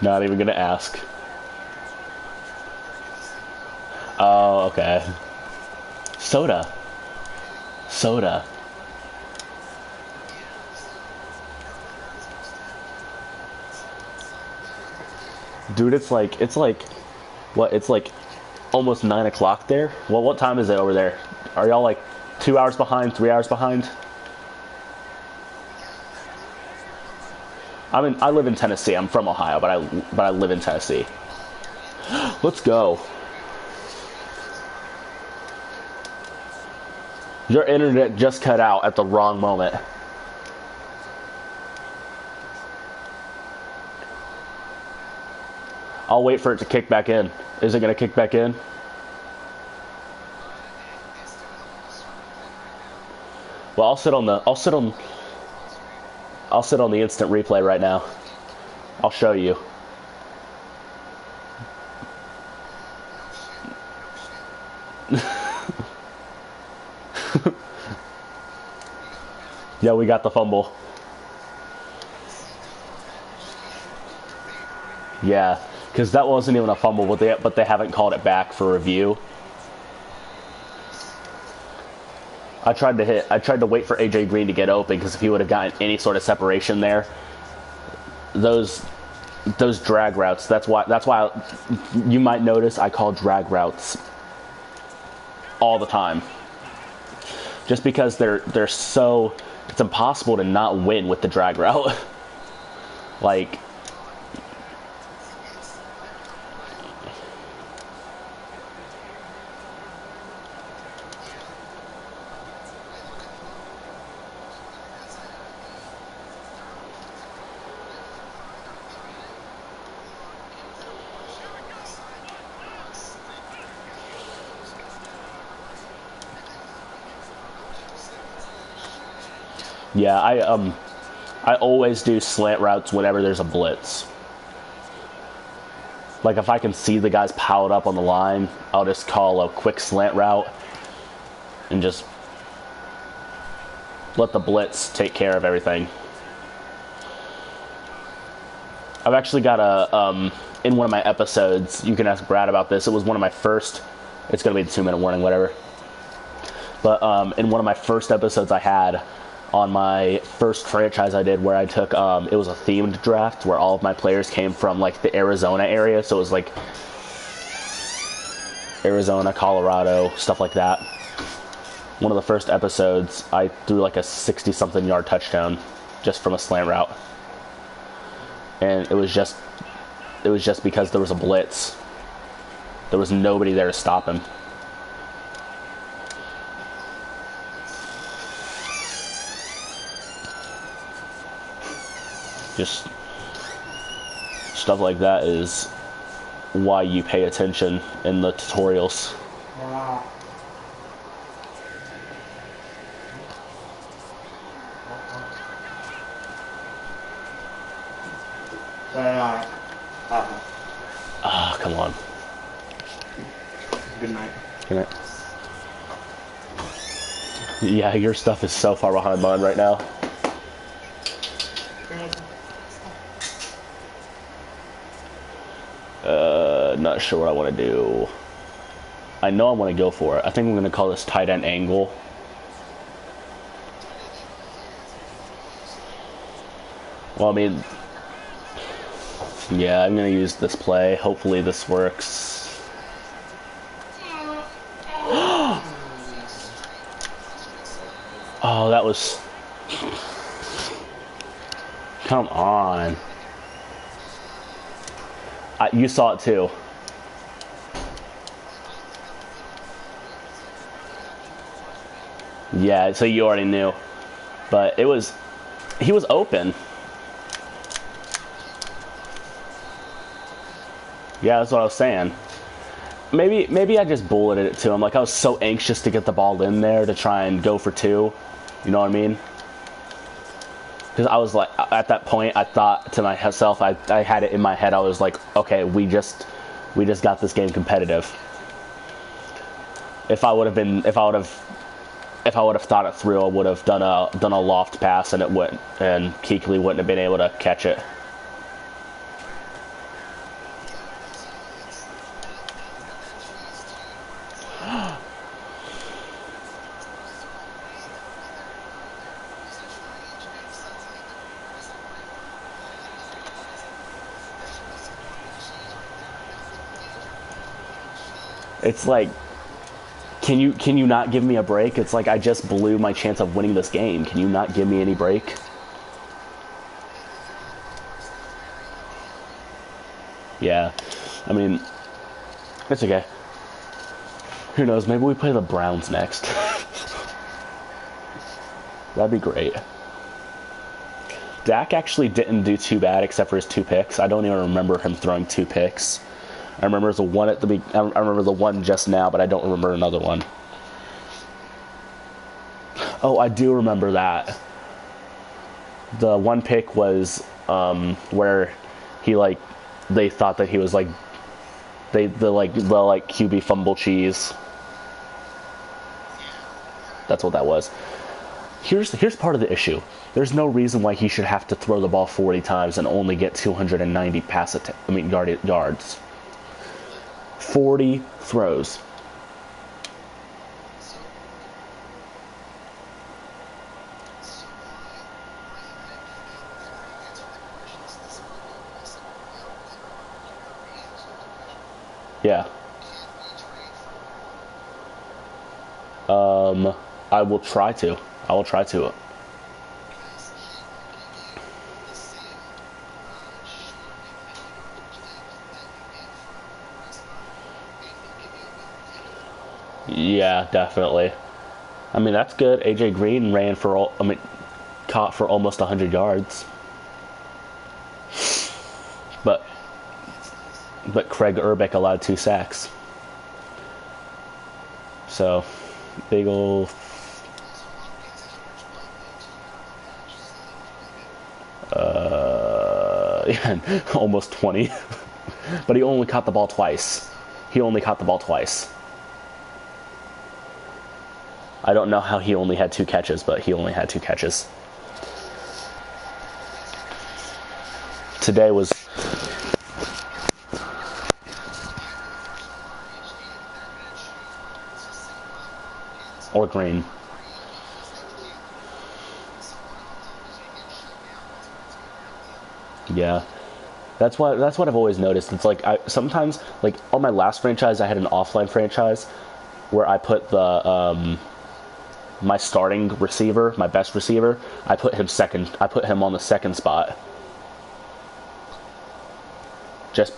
Not even gonna ask. Oh, okay. Soda. Soda. Dude, it's like, what, it's like almost 9 o'clock there? Well, what time is it over there? Are y'all like 2 hours behind, 3 hours behind? I live in Tennessee. I'm from Ohio, but I live in Tennessee. Let's go. Your internet just cut out at the wrong moment. I'll wait for it to kick back in. Is it going to kick back in? Well, I'll sit on the instant replay right now. I'll show you. Yeah, we got the fumble. Yeah, Because that wasn't even a fumble, but they haven't called it back for review. I tried to wait for AJ Green to get open, because if he would have gotten any sort of separation there, those drag routes. That's why you might notice I call drag routes all the time. Just because they're so, it's impossible to not win with the drag route. Like, yeah, I always do slant routes whenever there's a blitz. Like, if I can see the guys piled up on the line, I'll just call a quick slant route and just let the blitz take care of everything. I've actually got in one of my episodes, you can ask Brad about this, it was one of my first, it's going to be the 2-minute warning, whatever. But in one of my first episodes I had, on my first franchise I did, where I took, it was a themed draft where all of my players came from, like, the Arizona area, so it was, like, Arizona, Colorado, stuff like that. One of the first episodes, I threw, like, a 60-something yard touchdown just from a slant route. And it was just because there was a blitz. There was nobody there to stop him. Just stuff like that is why you pay attention in the tutorials. Ah, come on. Good night. Good night. Yeah, your stuff is so far behind mine right now. Not sure what I want to do. I know I want to go for it. I think I'm going to call this tight end angle. Well, I mean, yeah, I'm going to use this play. Hopefully this works. Oh, that was... Come on. You saw it too. Yeah, so you already knew. But he was open. Yeah, that's what I was saying. Maybe I just bulleted it to him. Like, I was so anxious to get the ball in there to try and go for two. You know what I mean? Because I was like, at that point, I thought to myself, I had it in my head. I was like, okay, we just got this game competitive. If I would have thought it through, I would have done a loft pass, and Kuechly wouldn't have been able to catch it. It's like, can you not give me a break? It's like I just blew my chance of winning this game. Can you not give me any break? Yeah, I mean, it's okay. Who knows? Maybe we play the Browns next. That'd be great. Dak actually didn't do too bad except for his 2 picks. I don't even remember him throwing 2 picks. I remember the one I remember the one just now, but I don't remember another one. Oh, I do remember that. The one pick was where they thought that he was like the QB fumble cheese. That's what that was. Here's part of the issue. There's no reason why he should have to throw the ball 40 times and only get 290 yards. 40 throws. Yeah. I will try to. I will try to. Yeah, definitely. I mean, that's good. AJ Green caught for almost 100 yards. But Craig Urbick allowed 2 sacks. So, big ol' yeah, almost 20. But he only caught the ball twice. I don't know how he only had 2 catches, but he only had 2 catches. Today was... Or Green. Yeah. That's what I've always noticed. It's like sometimes, like on my last franchise, I had an offline franchise where I put the my starting receiver, my best receiver, I put him second. I put him on the second spot. Just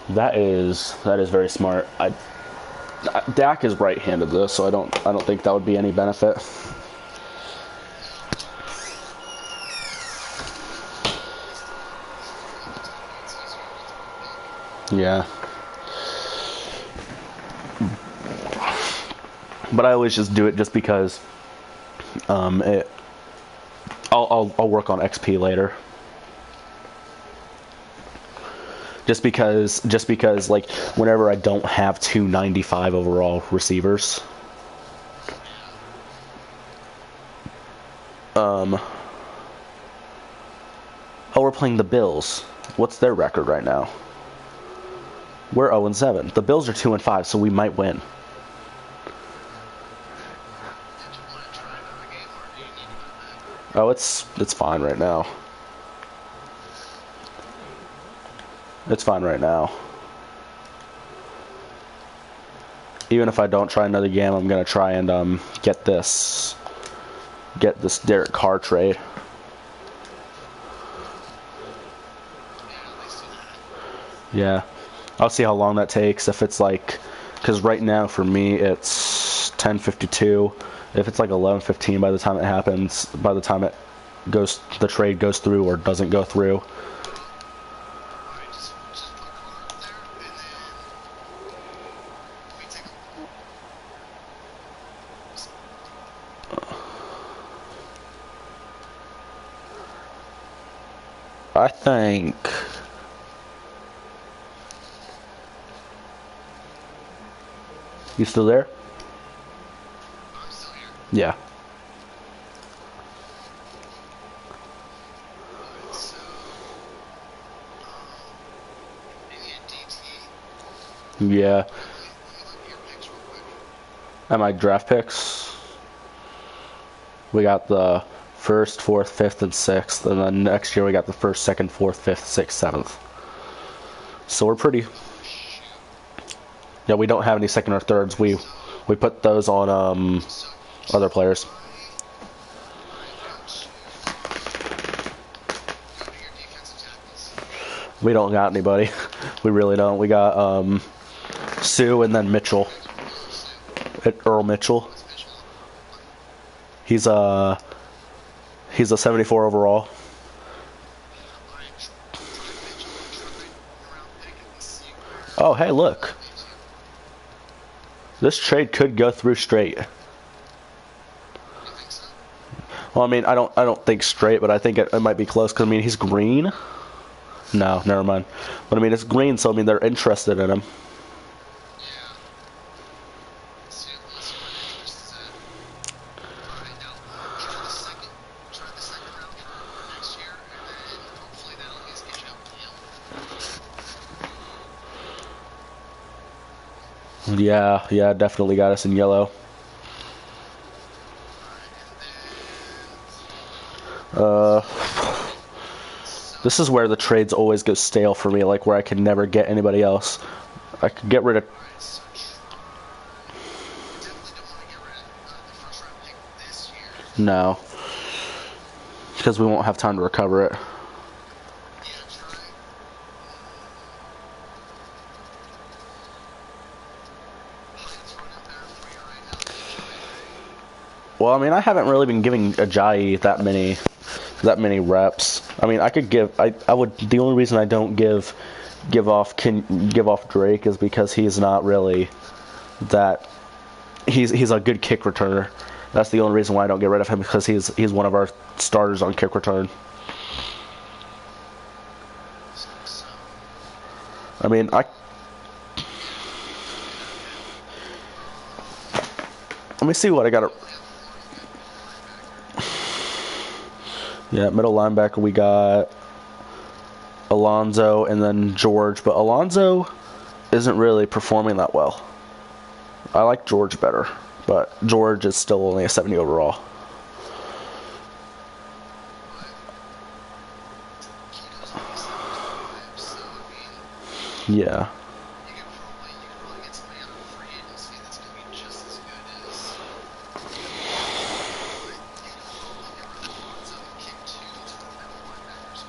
that is very smart. Dak is right-handed though, so I don't think that would be any benefit. Yeah. But I always just do it just because I'll work on XP later. Just because like whenever I don't have 295 overall receivers. Oh, we're playing the Bills. What's their record right now? We're 0-7. The Bills are 2-5, so we might win. Oh, it's fine right now. It's fine right now. Even if I don't try another game, I'm gonna try and get this Derek Carr trade. Yeah, I'll see how long that takes. If it's like, because right now for me it's 10:52. If it's like 11:15 by the time it happens, by the time the trade goes through or doesn't go through. I think you still there? I'm still here. Yeah. Alright, so maybe a DT. Yeah. Let me look at your picks real quick. At my draft picks, we got the 1st, 4th, 5th, and 6th, and then next year we got the 1st, 2nd, 4th, 5th, 6th, 7th. So we're pretty. Yeah, we don't have any second or thirds. We put those on other players. We don't got anybody. We really don't. We got Sue and then Mitchell. Earl Mitchell. He's a 74 overall. Oh, hey, look. This trade could go through straight. Well, I mean, I don't think straight, but I think it might be close. Cause I mean, he's green. No, never mind. But I mean, it's green, so I mean, they're interested in him. Yeah. Let's see where the interest is at. Alright, now enter the second, try the second round for next year, and then hopefully that'll get you up to him. Yeah, definitely got us in yellow. Alright, and then This is where the trades always go stale for me, like where I can never get anybody else. I could get rid of. alright, so definitely don't want to get rid of the first round pick this year. No. Because we won't have time to recover it. Yeah, try. It's running better for you right now. Well, I mean, I haven't really been giving Ajayi that many reps. I mean, I could give. I would. The only reason I don't give off Drake is because he's not really that. He's a good kick returner. That's the only reason why I don't get rid of him, because he's one of our starters on kick return. I mean, let me see what I got. Yeah, middle linebacker we got Alonzo and then George, but Alonzo isn't really performing that well. I like George better, but George is still only a 70 overall. Yeah. You could probably get somebody out of free agency that's going to be just as good as. You could probably get rid of Alonzo and kick two middle linebackers.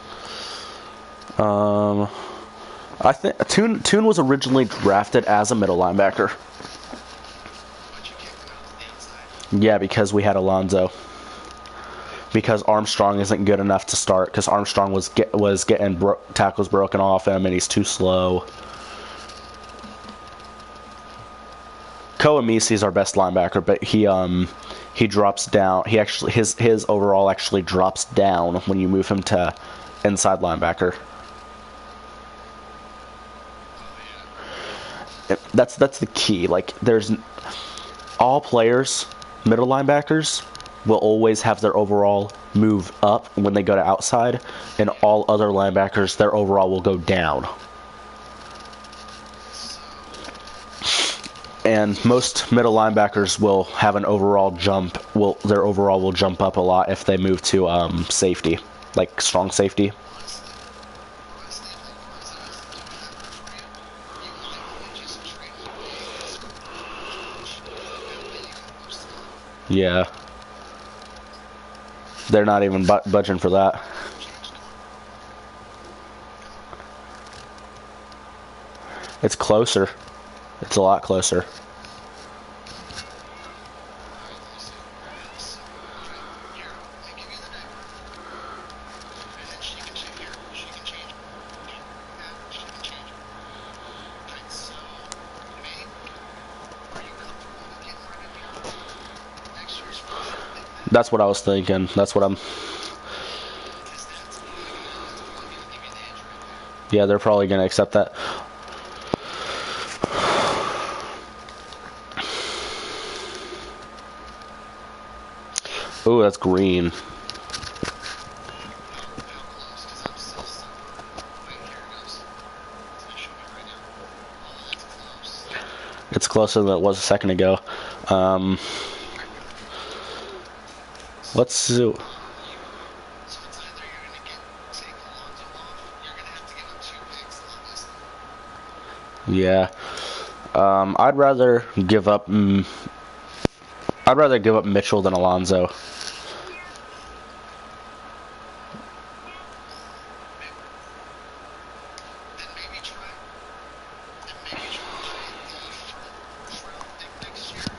I think Toon was originally drafted as a middle linebacker. But you kicked him out to the outside. Yeah, because we had Alonzo. Because Armstrong isn't good enough to start. Because Armstrong was getting tackles broken off him, and he's too slow. Koamisi is our best linebacker, but he drops down. He actually his overall actually drops down when you move him to inside linebacker. That's the key. Like, there's all players, middle linebackers will always have their overall move up when they go to outside, and all other linebackers, their overall will go down. And most middle linebackers will have an overall jump. Their overall will jump up a lot if they move to safety, like strong safety. Yeah. They're not even budging for that. It's closer. It's a lot closer. That's what I was thinking. That's what I'm... Yeah, they're probably going to accept that. Ooh, that's green. It's closer than it was a second ago. Let's see. So it's either you're going to take Alonzo off, you're going to have to give him 2 picks, obviously. Yeah. I'd rather give up Mitchell than Alonzo. Then maybe try the first round pick next year, and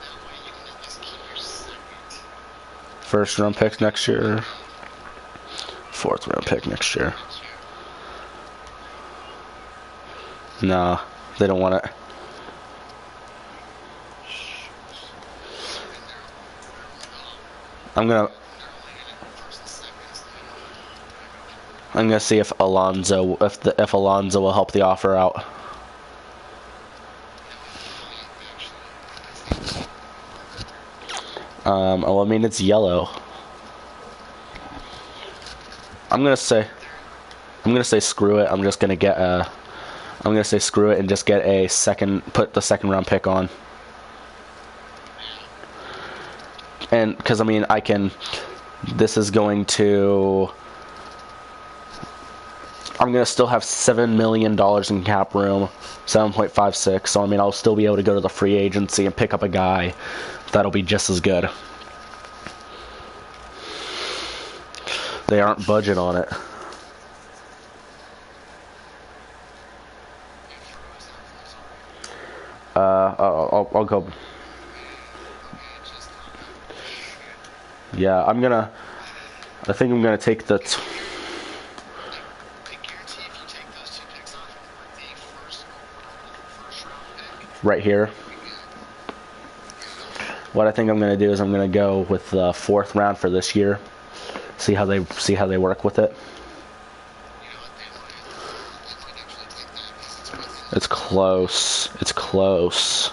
that way you can at least keep your second. First round pick next year. Fourth round pick next year. Nah, they don't want it. I'm gonna first and second, so I'm gonna see if if Alonzo will help the offer out. Well, I mean it's yellow. I'm gonna say screw it. I'm gonna say screw it and just get put the second round pick on. And because I mean this is going to. I'm gonna still have $7 million in cap room, 7.56. So I mean I'll still be able to go to the free agency and pick up a guy that'll be just as good. They aren't budging on it. I'll go. Yeah, I think I'm gonna take the. I guarantee if you take those 2 picks off, the first round pick, Right here. What I think I'm gonna do is I'm gonna go with the 4th round for this year. See how they work with it. you know what, they might actually take that because it's within It's close. It's close.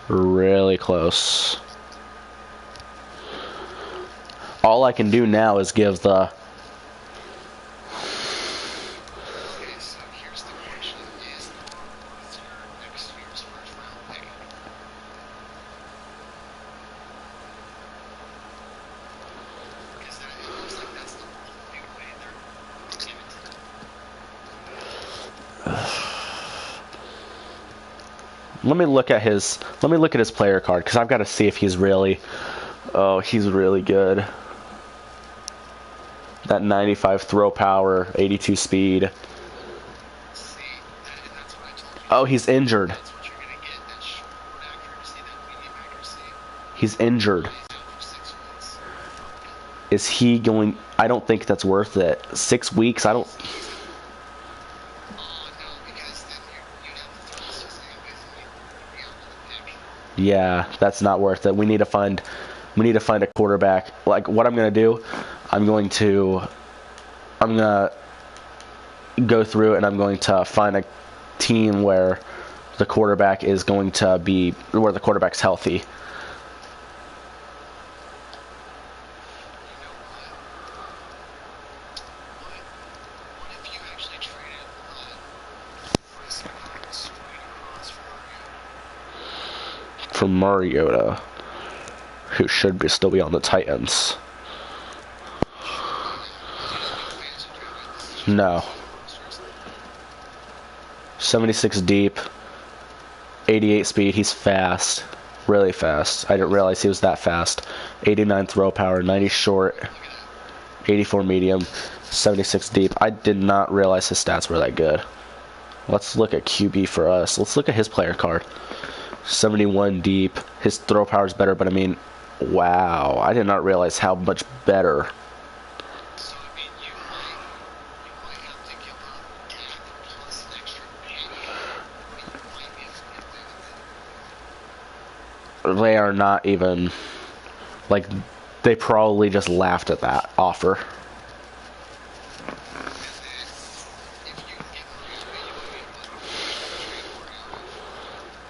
Really close. All I can do now is give the. Okay, so here's the question. Is Lamar worth your next year's first round pick? Because it looks like that's the only way they're giving it. Let me look at his player card because I've got to see if he's really. Oh, he's really good. That 95 throw power, 82 speed. See, that's what I told you. Oh, he's injured. That's what you're going to get, that short accuracy, that medium accuracy. He's injured. He's out for 6 weeks. Is he going? I don't think that's worth it. 6 weeks. I don't. No, because then you'd have to throw the season anyways and you'd be out with a pick. Yeah, that's not worth it. We need to find a quarterback. Like what I'm gonna do, I'm gonna go through and I'm going to find a team where the quarterback is going to be where the quarterback's healthy. You know what? What if you actually traded Bryce Young straight across for Mario? For Mariota, who should still be on the Titans. No. 76 deep, 88 speed. He's fast, really fast. I didn't realize he was that fast. 89 throw power, 90 short, 84 medium, 76 deep. I did not realize his stats were that good. Let's look at QB for us. Let's look at his player card. 71 deep. His throw power is better, but I mean, wow. I did not realize how much better. So, I mean, you might have to give up Dak plus an extra pick. You might be able to get away with it. They are not even, like, they probably just laughed at that offer. And then, if you can get Mariota, you might be able to trade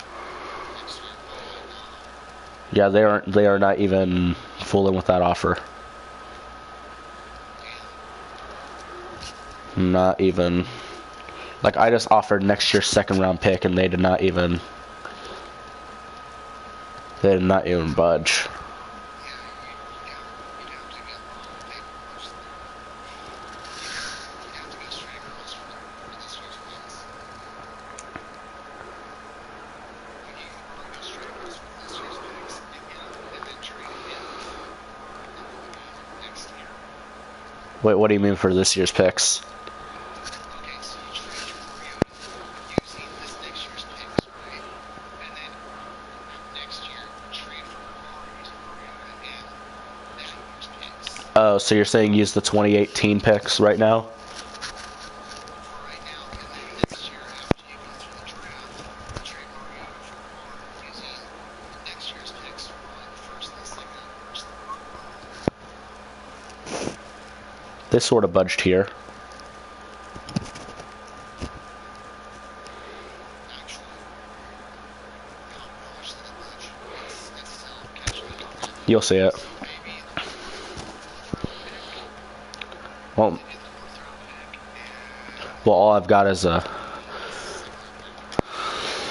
Mariota for next year, but Yeah, they are not even fooling with that offer. Not even. Like, I just offered next year's 2nd round pick and they did not even budge. yeah, you'd have to get paper push there. You'd have to go straight across for this year's picks. Like, you could probably go straight across for this year's picks and then trade him next year. Wait, what do you mean for this year's picks? Okay, so you trade your Mariota using this next year's picks, right? And then next year, trade for Lamar using Mariota and that year's picks. Oh, so you're saying use the 2018 picks right now? For right now, and then next year, after you go through the draft, trade Mariota for Lamar using next year's picks for like the 1st and the They sort of budged here. Actually, not much to the bunch. It's still catching up. You'll see it. Maybe Well, in the 4th round pick, and well, all I've got is a.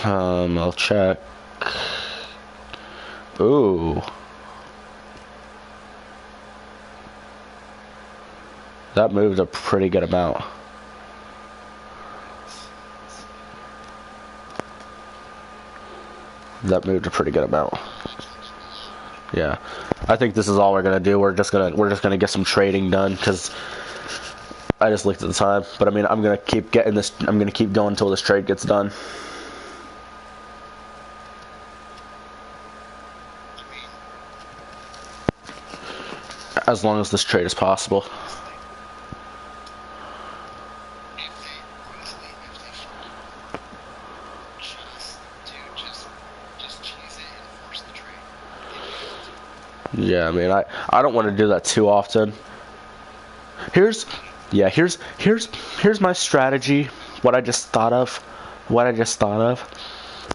I'll check. Ooh. That moved a pretty good amount. That moved a pretty good amount. Yeah, I think this is all we're gonna do. We're just gonna get some trading done because I just looked at the time. But I mean, I'm gonna keep getting this. I'm gonna keep going until this trade gets done. I mean, As long as this trade is possible. if they honestly, if they fall, just cheese it and force the trade. Yeah, I mean, I don't want to do that too often. Here's my strategy. What I just thought of,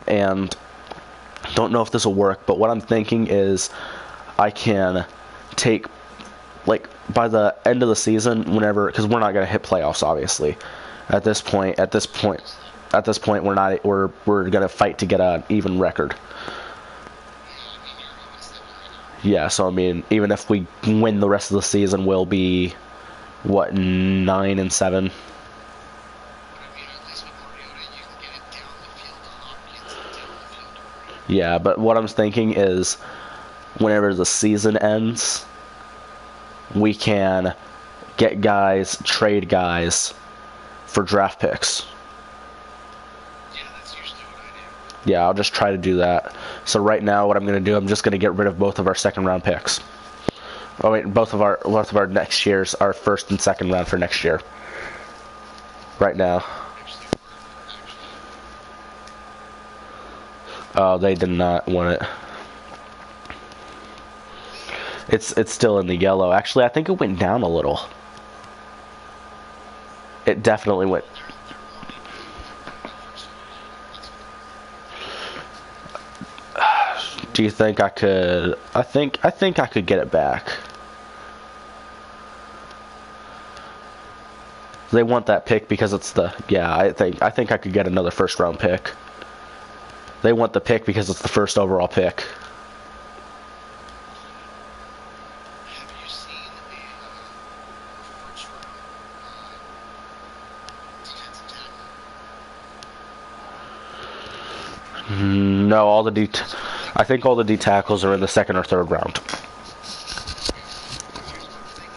and don't know if this will work. But what I'm thinking is, I can take, like, by the end of the season, whenever, because we're not gonna hit playoffs, obviously. At this point, we're gonna fight to get an even record. Yeah, so I mean, even if we win the rest of the season, we'll be what, 9-7. But I mean, at least with Mariota, you can get it down the field to Hopkins and down the field to Mariota. Yeah, but what I'm thinking is, whenever the season ends, we can get guys, trade guys for draft picks. Yeah, that's usually what I do. Yeah, I'll just try to do that. So right now, what I'm going to do, I'm just going to get rid of both of our second-round picks. Oh wait, both of our next year's, our first and second round for next year. Right now. Actually, Oh, they did not want it. It's still in the yellow. Actually, I think it went down a little. It definitely went. Do you think I could? I think I could get it back. They want that pick because it's the. Yeah, I think I could get another first round pick. They want the pick because it's the first overall pick. have you seen a first round defensive tackle? No, all the I think all the D tackles are in the second or third round. Here's what I'm thinking.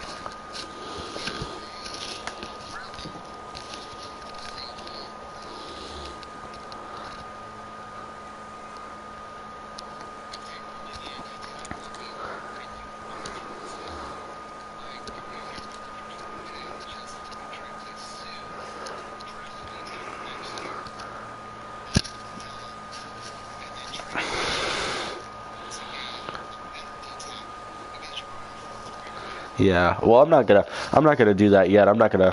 Yeah, well, I'm not gonna do that yet. I'm not gonna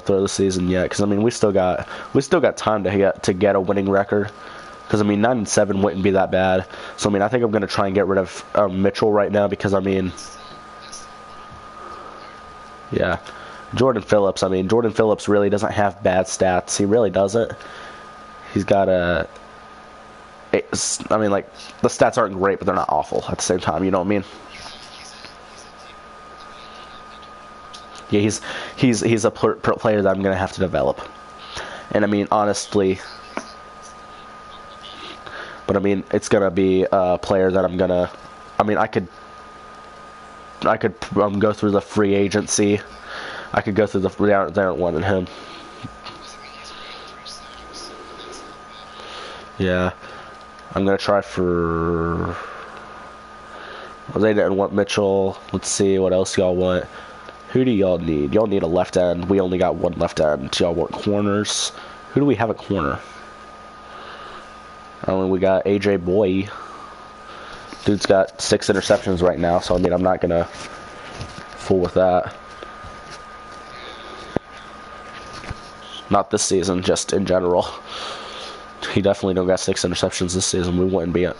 throw the season yet because I mean we still got time to get a winning record. Because I mean 9-7 wouldn't be that bad. So I mean I think I'm gonna try and get rid of Mitchell right now because I mean, yeah, Jordan Phillips. I mean Jordan Phillips really doesn't have bad stats. He really doesn't. He's got a. I mean like the stats aren't great, but they're not awful at the same time. You know what I mean? Yeah, he's a player that I'm gonna have to develop, and I mean honestly, but I mean it's gonna be a player that I'm gonna. I mean I could go through the free agency. I could go through they aren't wanting him. Yeah, I'm gonna try for. Well, they didn't want Mitchell. Let's see what else y'all want. Who do y'all need? Y'all need a left end. We only got one left end. Y'all want corners? Who do we have at corner? We got AJ Boy. Dude's got 6 interceptions right now, so I mean I'm not gonna fool with that. Not this season, just in general. He definitely don't got 6 interceptions this season. We wouldn't be it.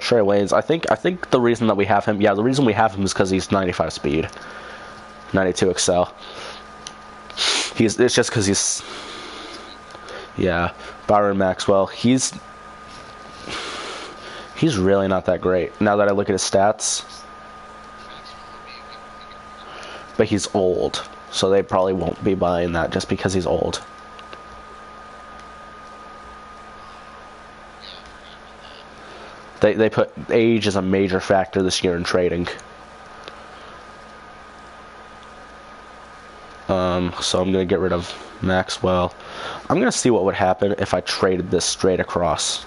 Trey Waynes. I think the reason that we have him, the reason we have him is because he's 95 speed, 92 excel. It's just because he's, Byron Maxwell. He's really not that great. Now that I look at his stats, but he's old, so they probably won't be buying that just because he's old. They put age as a major factor this year in trading. So I'm going to get rid of Maxwell. I'm going to see what would happen if I traded this straight across.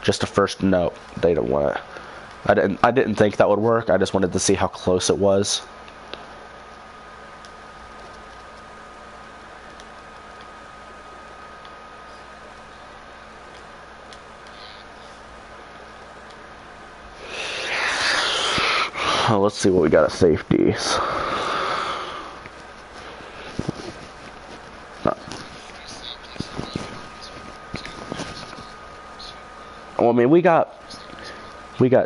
Just a first note. They don't want it. I didn't think that would work. I just wanted to see how close it was. Let's see what we got at safeties. Well, I mean, we got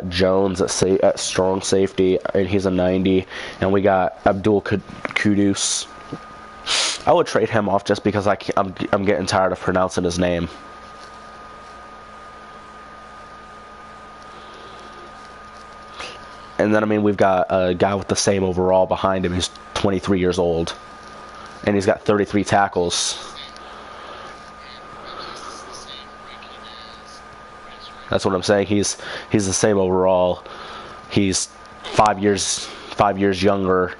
Jones at strong safety, and he's a 90, and we got Abdul Kudus. I would trade him off just because I'm getting tired of pronouncing his name. And then, I mean, we've got a guy with the same overall behind him who's 23 years old. And he's got 33 tackles. That's what I'm saying. He's the same overall. He's 5 years younger.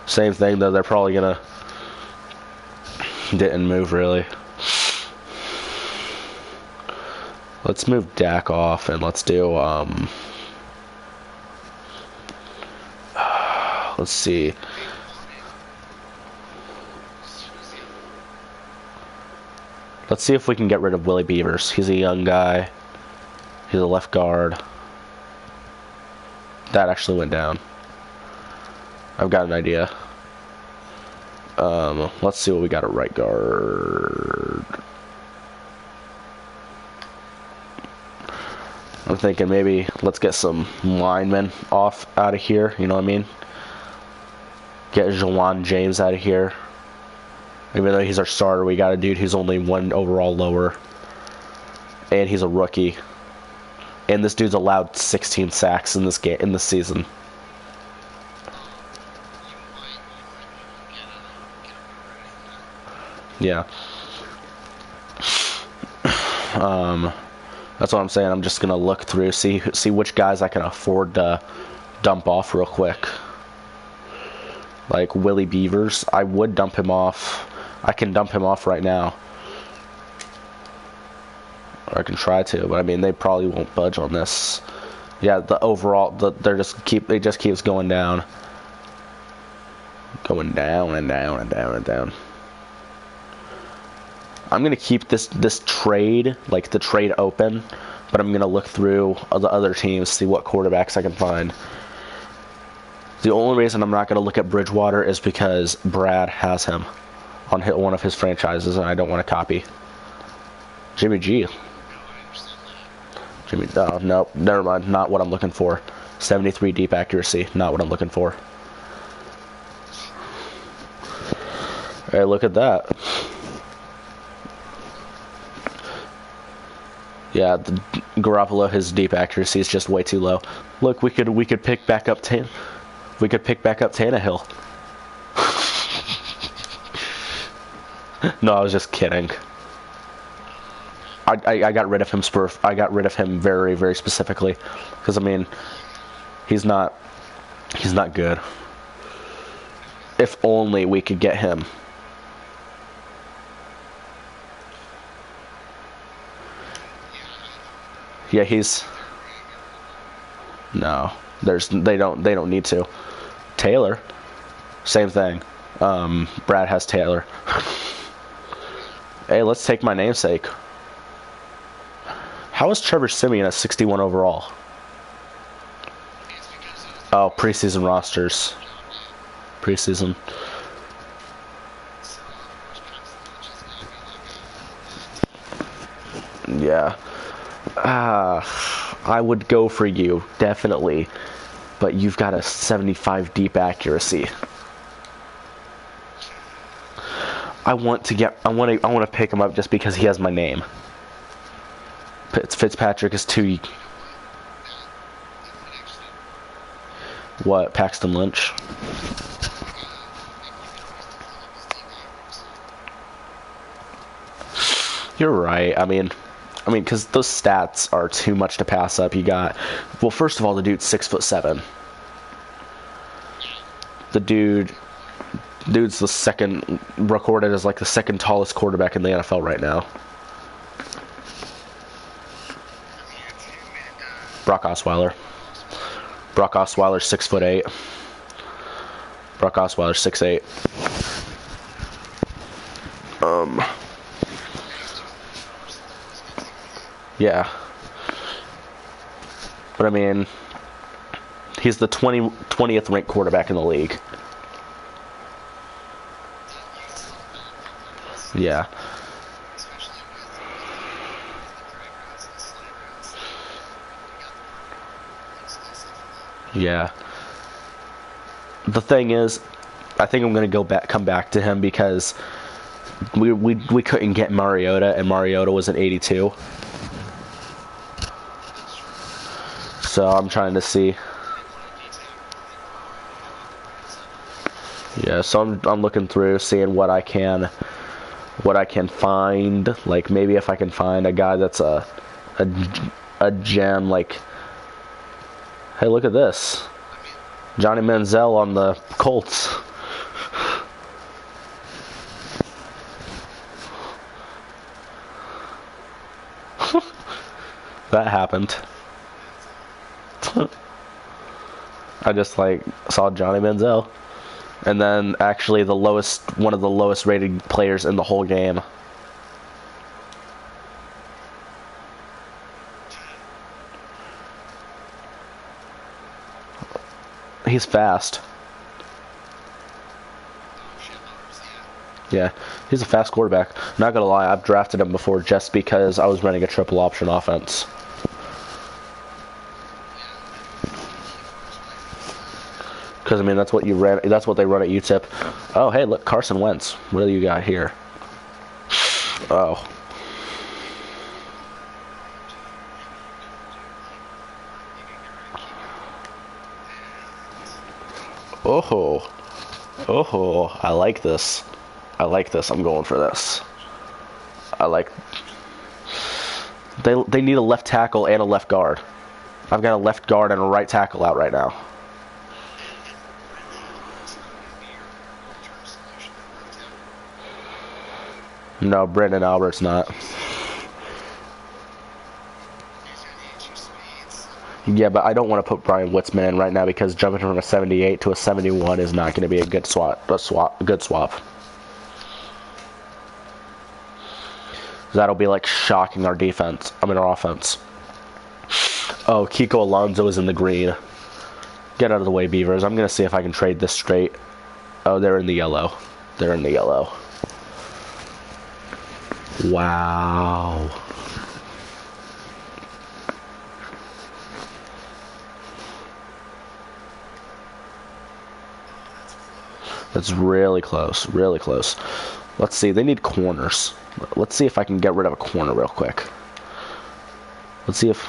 Same thing, though. They're probably gonna didn't move really. Let's move Dak off and let's do let's see. Let's see if we can get rid of Willie Beavers. He's a young guy. He's a left guard. That actually went down. I've got an idea. Let's see what we got at right guard. I'm thinking maybe let's get some linemen off out of here. You know what I mean? Get Jawan James out of here. Even though he's our starter, we got a dude who's only 1 overall lower. And he's a rookie. And this dude's allowed 16 sacks in this game, in this season. Yeah. That's what I'm saying. I'm just gonna look through, see which guys I can afford to dump off real quick. Like Willie Beavers, I would dump him off. I can dump him off right now. Or I can try to, but I mean they probably won't budge on this. Yeah, the overall they just keeps going down. Going down and down and down and down. I'm gonna keep this trade, like the trade open, but I'm gonna look through the other teams, see what quarterbacks I can find. The only reason I'm not gonna look at Bridgewater is because Brad has him on one of his franchises, and I don't want to copy. Jimmy G. Nope, never mind. Not what I'm looking for. 73 deep accuracy. Not what I'm looking for. Hey, look at that. Yeah, the Garoppolo, his deep accuracy is just way too low. Look, we could pick back up we could pick back up Tannehill. No, I was just kidding. I got rid of him I got rid of him very, very specifically because I mean he's not good. If only we could get him. Yeah, no. They don't need to. Taylor, same thing. Brad has Taylor. Hey, let's take my namesake. How is Trevor Siemian at 61 overall? It's because of Oh, preseason rosters. Preseason. so Paxton Lynch is gonna be like Yeah. I would go for you, definitely. But you've got a 75 deep accuracy. I want to pick him up just because he has my name. Fitzpatrick is too. he could actually What, Paxton Lynch? make you always develop his deep accuracy. You're right. I mean, because those stats are too much to pass up. You got, well, first of all, the dude's 6'7". The dude's the second, recorded as like the second tallest quarterback in the NFL right now. I mean, it's him and Brock Osweiler. Brock Osweiler's 6'8". Brock Osweiler's 6'8". Yeah. But I mean, he's the 20th ranked quarterback in the league. Yeah. especially with the drag routes and the slant routes. You got the exclusive for them. Yeah. The thing is, I think I'm gonna come back to him because we couldn't get Mariota, and Mariota was an 82. So I'm trying to see. Yeah, so I'm looking through, seeing what I can find. Like maybe if I can find a guy that's a gem. Like, hey, look at this, Johnny Manziel on the Colts. That happened. I just like saw Johnny Manziel, and then actually one of the lowest rated players in the whole game. He's fast. Yeah, he's a fast quarterback. Not gonna lie, I've drafted him before just because I was running a triple option offense. Because I mean, that's what you ran. That's what they run at UTEP. Oh, hey, look, Carson Wentz. What do you got here? Oh. Oh. Oh, I like this. I like this. I'm going for this. I like. They need a left tackle and a left guard. I've got a left guard and a right tackle out right now. No, Brendan Albert's not. Yeah, but I don't want to put Brian Witzman in right now because jumping from a 78 to a 71 is not going to be a good good swap. That'll be like shocking our defense. Our offense. Oh, Kiko Alonso is in the green. Get out of the way, Beavers. I'm going to see if I can trade this straight. Oh, they're in the yellow. They're in the yellow. Wow. That's really close. Really close. Let's see. They need corners. Let's see if I can get rid of a corner real quick. Let's see if...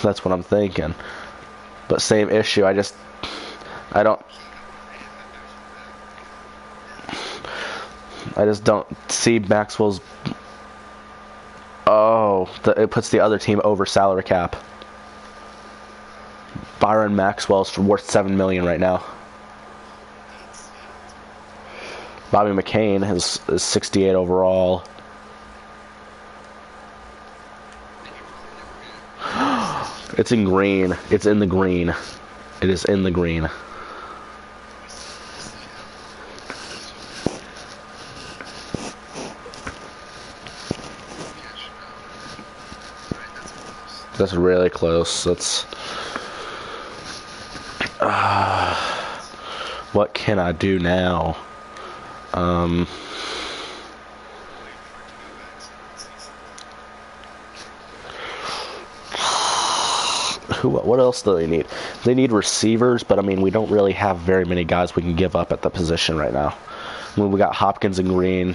That's what I'm thinking. But same issue. I just don't see Maxwell's... Oh, it puts the other team over salary cap. Byron Maxwell's worth $7 million right now. Bobby McCain is 68 overall. It's in green. It's in the green. It is in the green. That's really close. That's... what can I do now? What else do they need? They need receivers, but I mean, we don't really have very many guys we can give up at the position right now. I mean, we got Hopkins and Green.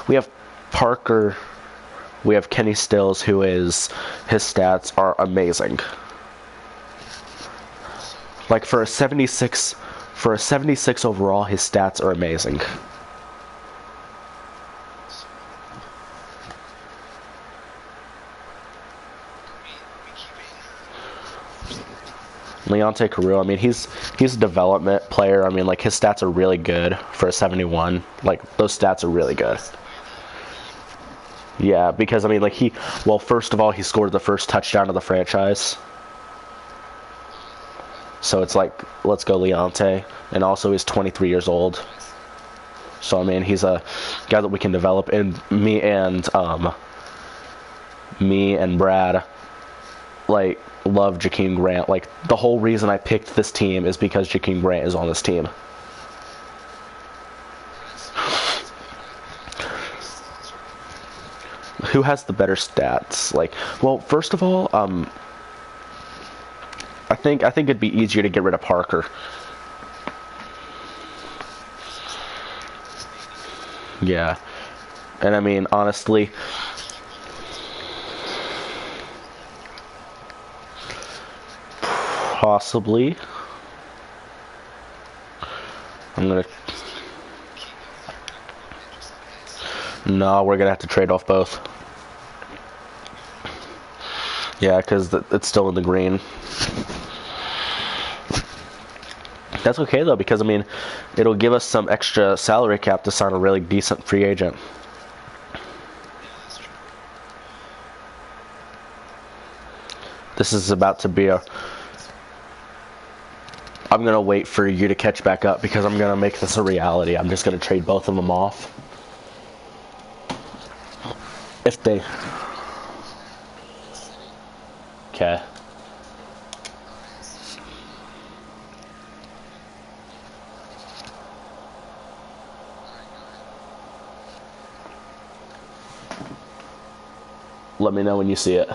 We have Parker. We have Kenny Stills, his stats are amazing. Like for a 76 overall, his stats are amazing. Leonte Carril, I mean, he's a development player. I mean, like, his stats are really good for a 71. Like, those stats are really good. Yeah, because, I mean, like, well, first of all, he scored the first touchdown of the franchise. So it's like, let's go Leonte. And also, he's 23 years old. So, I mean, he's a guy that we can develop. And me and Brad, like, love Jakeem Grant. Like, the whole reason I picked this team is because Jakeem Grant is on this team. Who has the better stats? Like, well, first of all, I think it'd be easier to get rid of Parker. Yeah. And I mean, honestly, possibly. No, we're gonna have to trade off both. Yeah, because it's still in the green. That's okay, though, because, I mean, it'll give us some extra salary cap to sign a really decent free agent. This is about to be I'm going to wait for you to catch back up because I'm going to make this a reality. I'm just going to trade both of them off. If they... Okay. Let me know when you see it.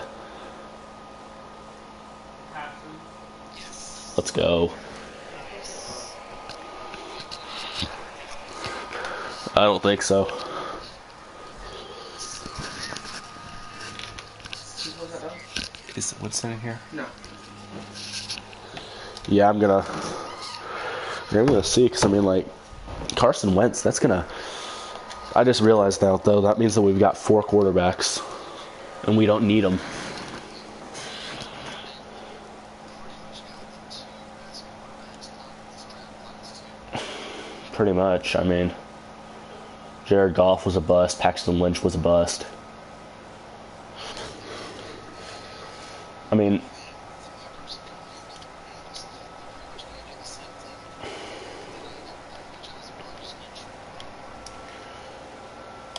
Let's go. I don't think so. Is Winston in here? No. Yeah, I'm gonna see, because I mean, like, Carson Wentz, that's gonna... I just realized now, though, that means that we've got 4 quarterbacks, and we don't need them. Pretty much. I mean, Jared Goff was a bust. Paxton Lynch was a bust. I mean,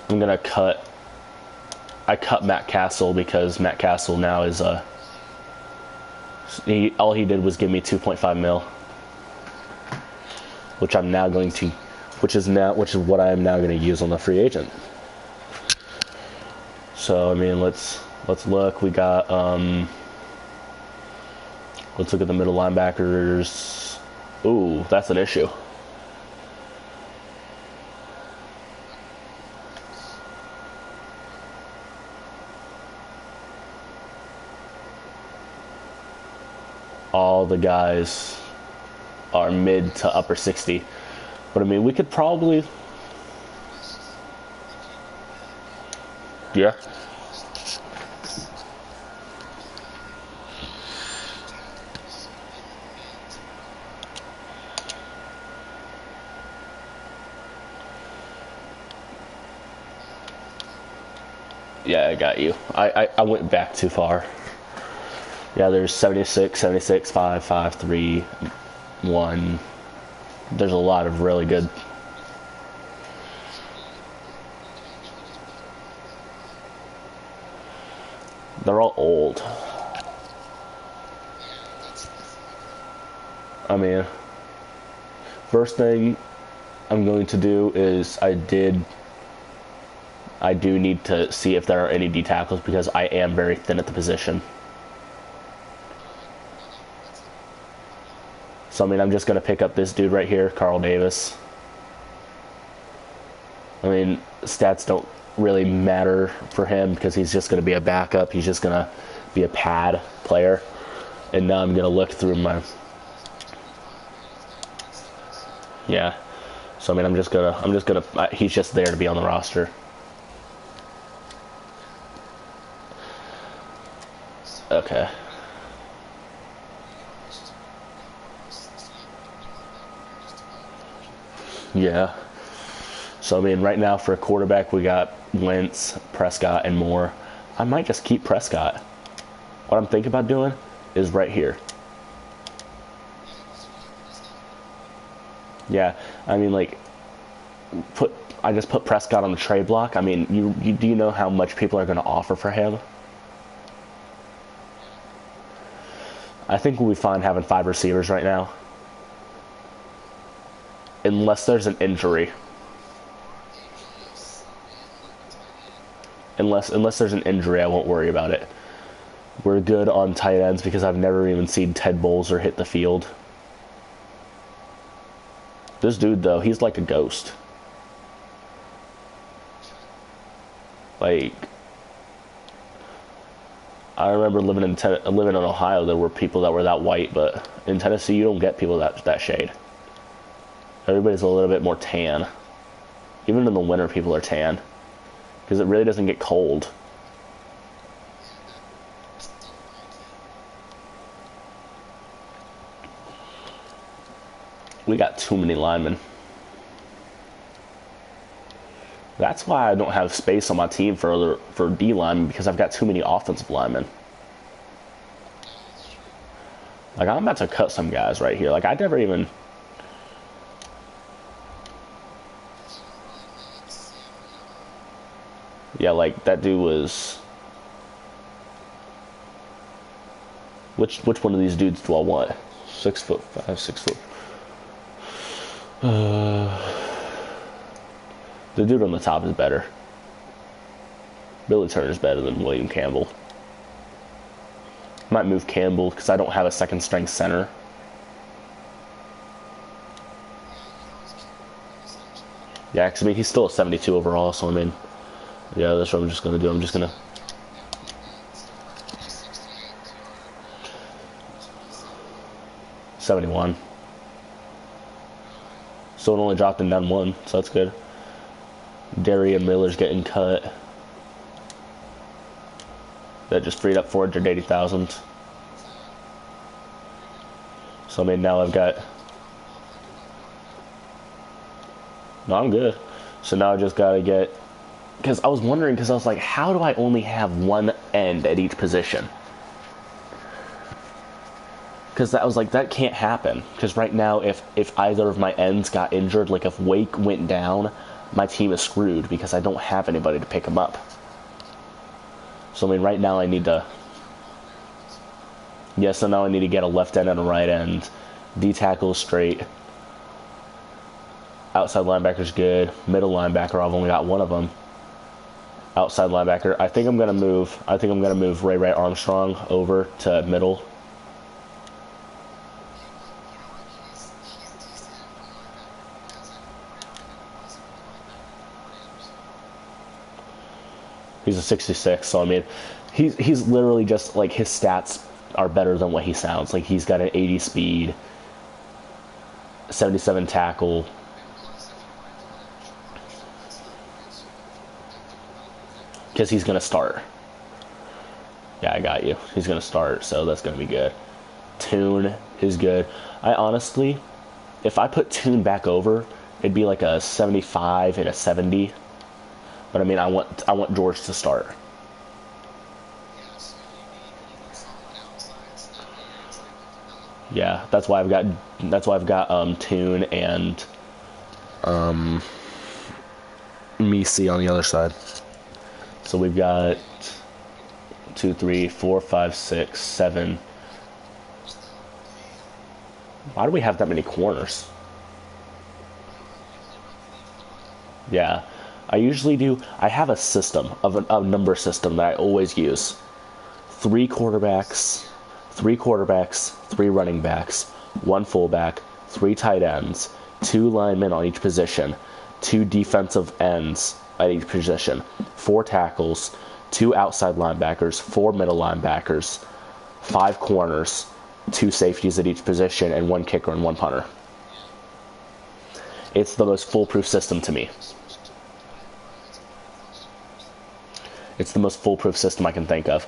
I'm gonna cut. I cut Matt Castle because Matt Castle now is all he did was give me 2.5 mil, which I'm now going to, which is what I am now going to use on the free agent. So I mean, let's look. We got let's look at the middle linebackers. Ooh, that's an issue. All the guys are mid to upper 60. But I mean, we could probably... Yeah. Yeah, I got you. I went back too far. Yeah, there's 76, 76, 5, 5, 3, 1. There's a lot of really good. They're all old. I mean, first thing I'm going to do is I do need to see if there are any D tackles because I am very thin at the position. So I mean, I'm just going to pick up this dude right here, Carl Davis. I mean, stats don't really matter for him because he's just going to be a backup. He's just going to be a pad player. And now I'm going to look through my... Yeah. So I mean, I'm just gonna he's just there to be on the roster. Okay. Yeah. So I mean, right now for a quarterback, we got Wentz, Prescott, and Moore. I might just keep Prescott. What I'm thinking about doing is right here. Yeah, I mean, like, I just put Prescott on the trade block. I mean, do you know how much people are going to offer for him? I think we'll be fine having 5 receivers right now. Unless there's an injury. Unless there's an injury, I won't worry about it. We're good on tight ends because I've never even seen Ted Bowles hit the field. This dude, though, he's like a ghost. Like, I remember living in Ohio, there were people that were that white, but in Tennessee, you don't get people that shade. Everybody's a little bit more tan. Even in the winter, people are tan. Because it really doesn't get cold. We got too many linemen. That's why I don't have space on my team for D linemen, because I've got too many offensive linemen. Like, I'm about to cut some guys right here. Like, I never even... Yeah, like, that dude was... Which one of these dudes do I want? 6'5", 6'. The dude on the top is better. Billy Turner's better than William Campbell. Might move Campbell because I don't have a second string center. Yeah, because I mean, he's still a 72 overall, so I mean, yeah, that's what I'm just going to do. I'm just going to... $71. So it only dropped him down 1, so that's good. Darian Miller's getting cut. That just freed up 480,000. So I mean, now I've got... No, I'm good. So now I just gotta get... Because I was wondering, because I was like, how do I only have one end at each position? Because I was like, that can't happen. Because right now, if either of my ends got injured, like if Wake went down, my team is screwed because I don't have anybody to pick him up. So I mean, right now I need to... Yeah, so now I need to get a left end and a right end. D tackle is straight. Outside linebacker's good. Middle linebacker, I've only got one of them. Outside linebacker, I think I'm gonna move Ray Armstrong over to middle. He's a 66, so I mean, he's literally just like, his stats are better than what he sounds. Like, he's got an 80 speed, 77 tackle. Because he's going to start. Yeah, I got you. He's going to start, so that's going to be good. Tune is good. I honestly, if I put Tune back over, it'd be like a 75 and a 70. But I mean, I want George to start. Yeah, that's why I've got Tune and Misi on the other side. So we've got 2, 3, 4, 5, 6, 7. Why do we have that many corners? Yeah. I usually do. I have a system a number system that I always use. 3 quarterbacks, 3 running backs, 1 fullback, 3 tight ends, 2 linemen on each position, 2 defensive ends at each position, 4 tackles, 2 outside linebackers, 4 middle linebackers, 5 corners, 2 safeties at each position, and 1 kicker and 1 punter. It's the most foolproof system to me. It's the most foolproof system I can think of.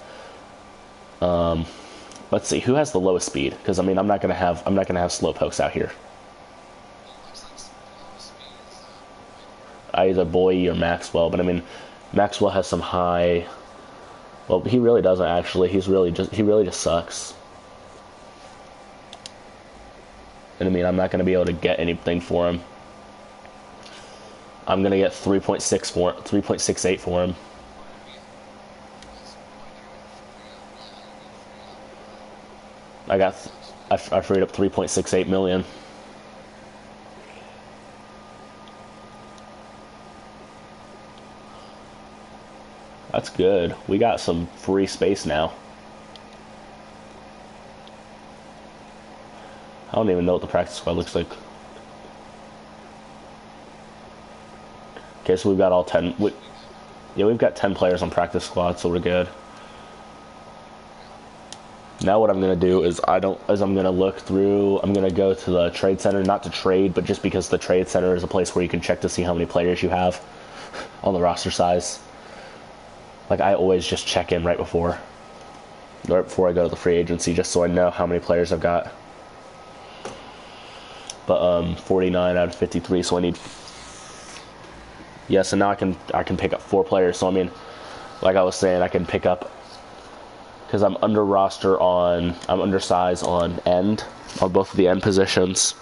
Let's see, who has the lowest speed? Because I mean, I'm not gonna have slow pokes out here. Either Boye or Maxwell, but I mean, Maxwell has some high. Well, he really doesn't actually. He really just sucks. And I mean, I'm not gonna be able to get anything for him. I'm gonna get 3.68 for him. I freed up 3.68 million. That's good. We got some free space now. I don't even know what the practice squad looks like. Okay, so we've got all 10. Yeah, we've got 10 players on practice squad, so we're good. Now what I'm gonna do is I'm gonna look through. I'm gonna go to the trade center, not to trade, but just because the trade center is a place where you can check to see how many players you have on the roster size. Like I always just check in right before I go to the free agency, just so I know how many players I've got. But 49 out of 53, so I need. Yeah, so now I can pick up 4 players. So I mean, like I was saying, I can pick up. Because I'm undersized on end, on both of the end positions,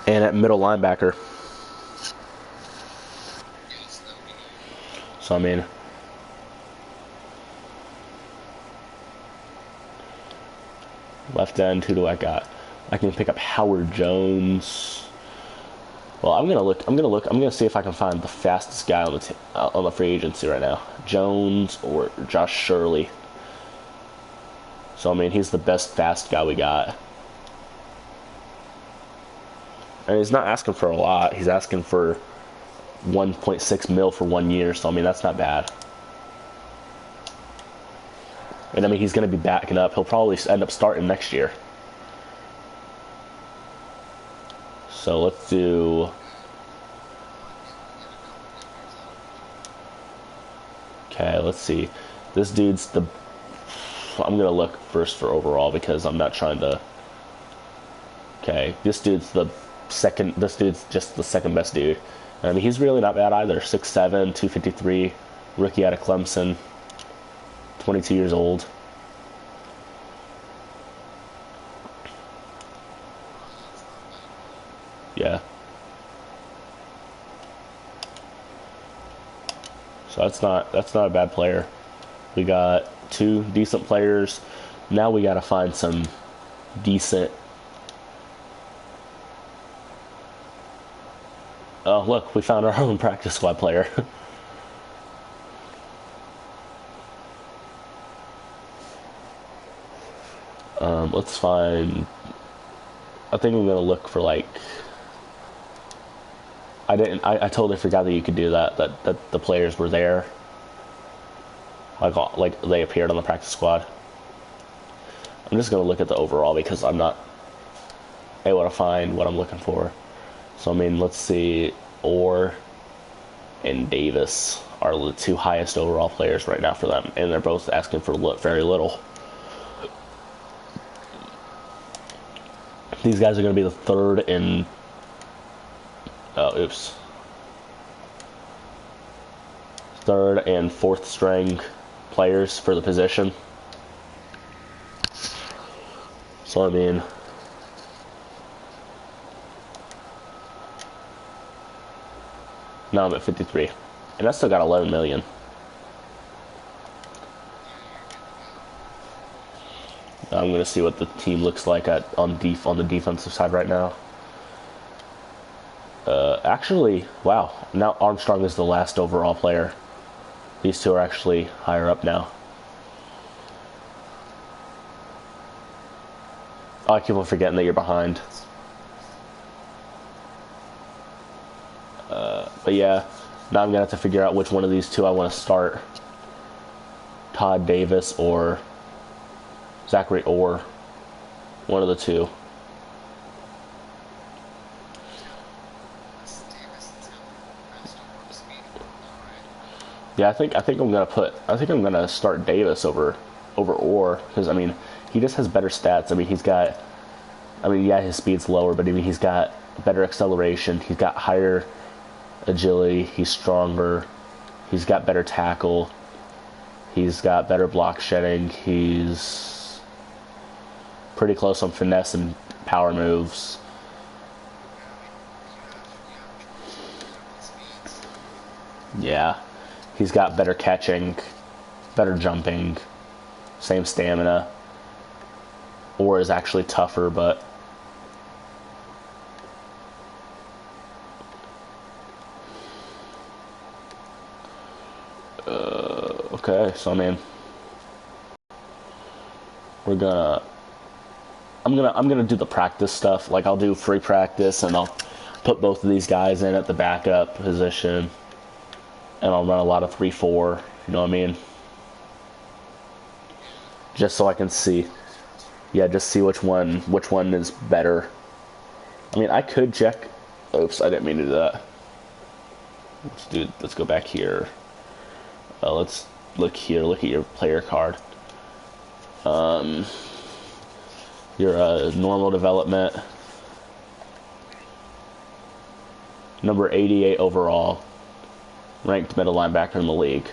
and at middle linebacker. So I mean, left end, who do I got? I can pick up Howard Jones. Well, I'm gonna see if I can find the fastest guy on the free agency right now, Jones or Josh Shirley. So, I mean, he's the best fast guy we got. And he's not asking for a lot. He's asking for 1.6 mil for 1 year. So, I mean, that's not bad. And, I mean, he's going to be backing up. He'll probably end up starting next year. So, let's do... Okay, let's see. This dude's the... I'm going to look first for overall because I'm not trying to... Okay, this dude's just the second best dude. I mean, he's really not bad either. 6'7", 253, rookie out of Clemson, 22 years old. Yeah. So that's not a bad player. We got 2 decent players. Now we got to find some decent. Oh, look, we found our own practice squad player. Let's find. I think I'm gonna look for like. I totally forgot that you could do that. That the players were there. Like they appeared on the practice squad. I'm just gonna look at the overall because I'm not able to find what I'm looking for. So I mean, let's see. Orr and Davis are the 2 highest overall players right now for them, and they're both asking for very little. These guys are going to be the 3rd and third and 4th string players for the position. So I mean, now I'm at 53, and I still got 11 million. I'm gonna see what the team looks like on the defensive side right now. Actually, wow. Now Armstrong is the last overall player. These two are actually higher up now. Oh, I keep on forgetting that you're behind. But yeah, now I'm gonna have to figure out which one of these two I want to start. Todd Davis or Zachary Orr. One of the two. Yeah, I think I'm gonna start Davis over Orr, because I mean he just has better stats. I mean yeah, his speed's lower, but I mean he's got better acceleration, he's got higher agility, he's stronger, he's got better tackle, he's got better block shedding, he's pretty close on finesse and power moves. Yeah. He's got better catching, better jumping, same stamina. Or is actually tougher, but okay, so I mean I'm gonna do the practice stuff. Like I'll do free practice and I'll put both of these guys in at the backup position. And I'll run a lot of 3-4, you know what I mean? Just so I can see. Yeah, just see which one is better. I mean, I could check. Oops, I didn't mean to do that. Let's go back here. Let's look here. Look at your player card. Your normal development. Number 88 overall. Ranked middle linebacker in the league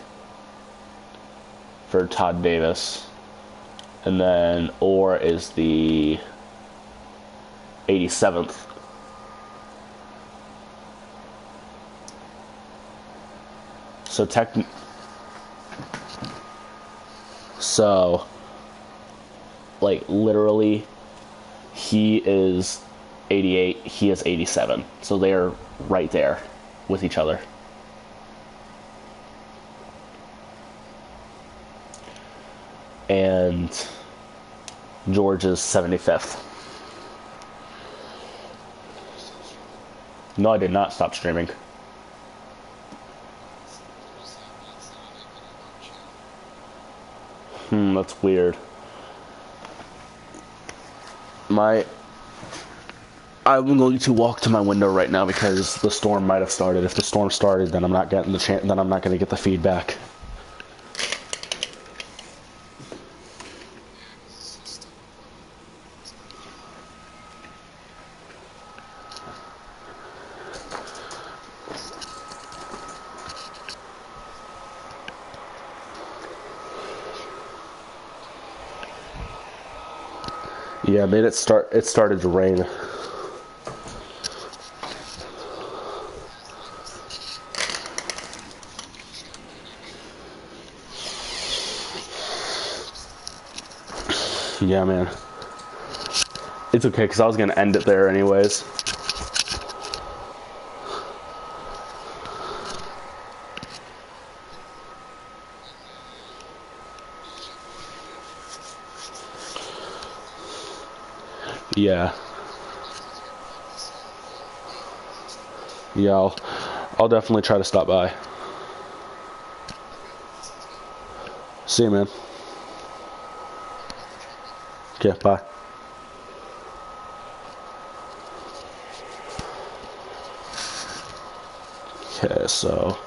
for Todd Davis. And then Orr is the 87th. So like literally he is 88, he is 87. So they're right there with each other. And George is 75th. No, I did not stop streaming. That's weird. I'm going to walk to my window right now because the storm might have started. If the storm started, then I'm not getting then I'm not going to get the feedback. Yeah, it started to rain. Yeah, man. It's okay, because I was going to end it there anyways. Yeah. Yeah, I'll definitely try to stop by. See you, man. Okay, bye. Okay, so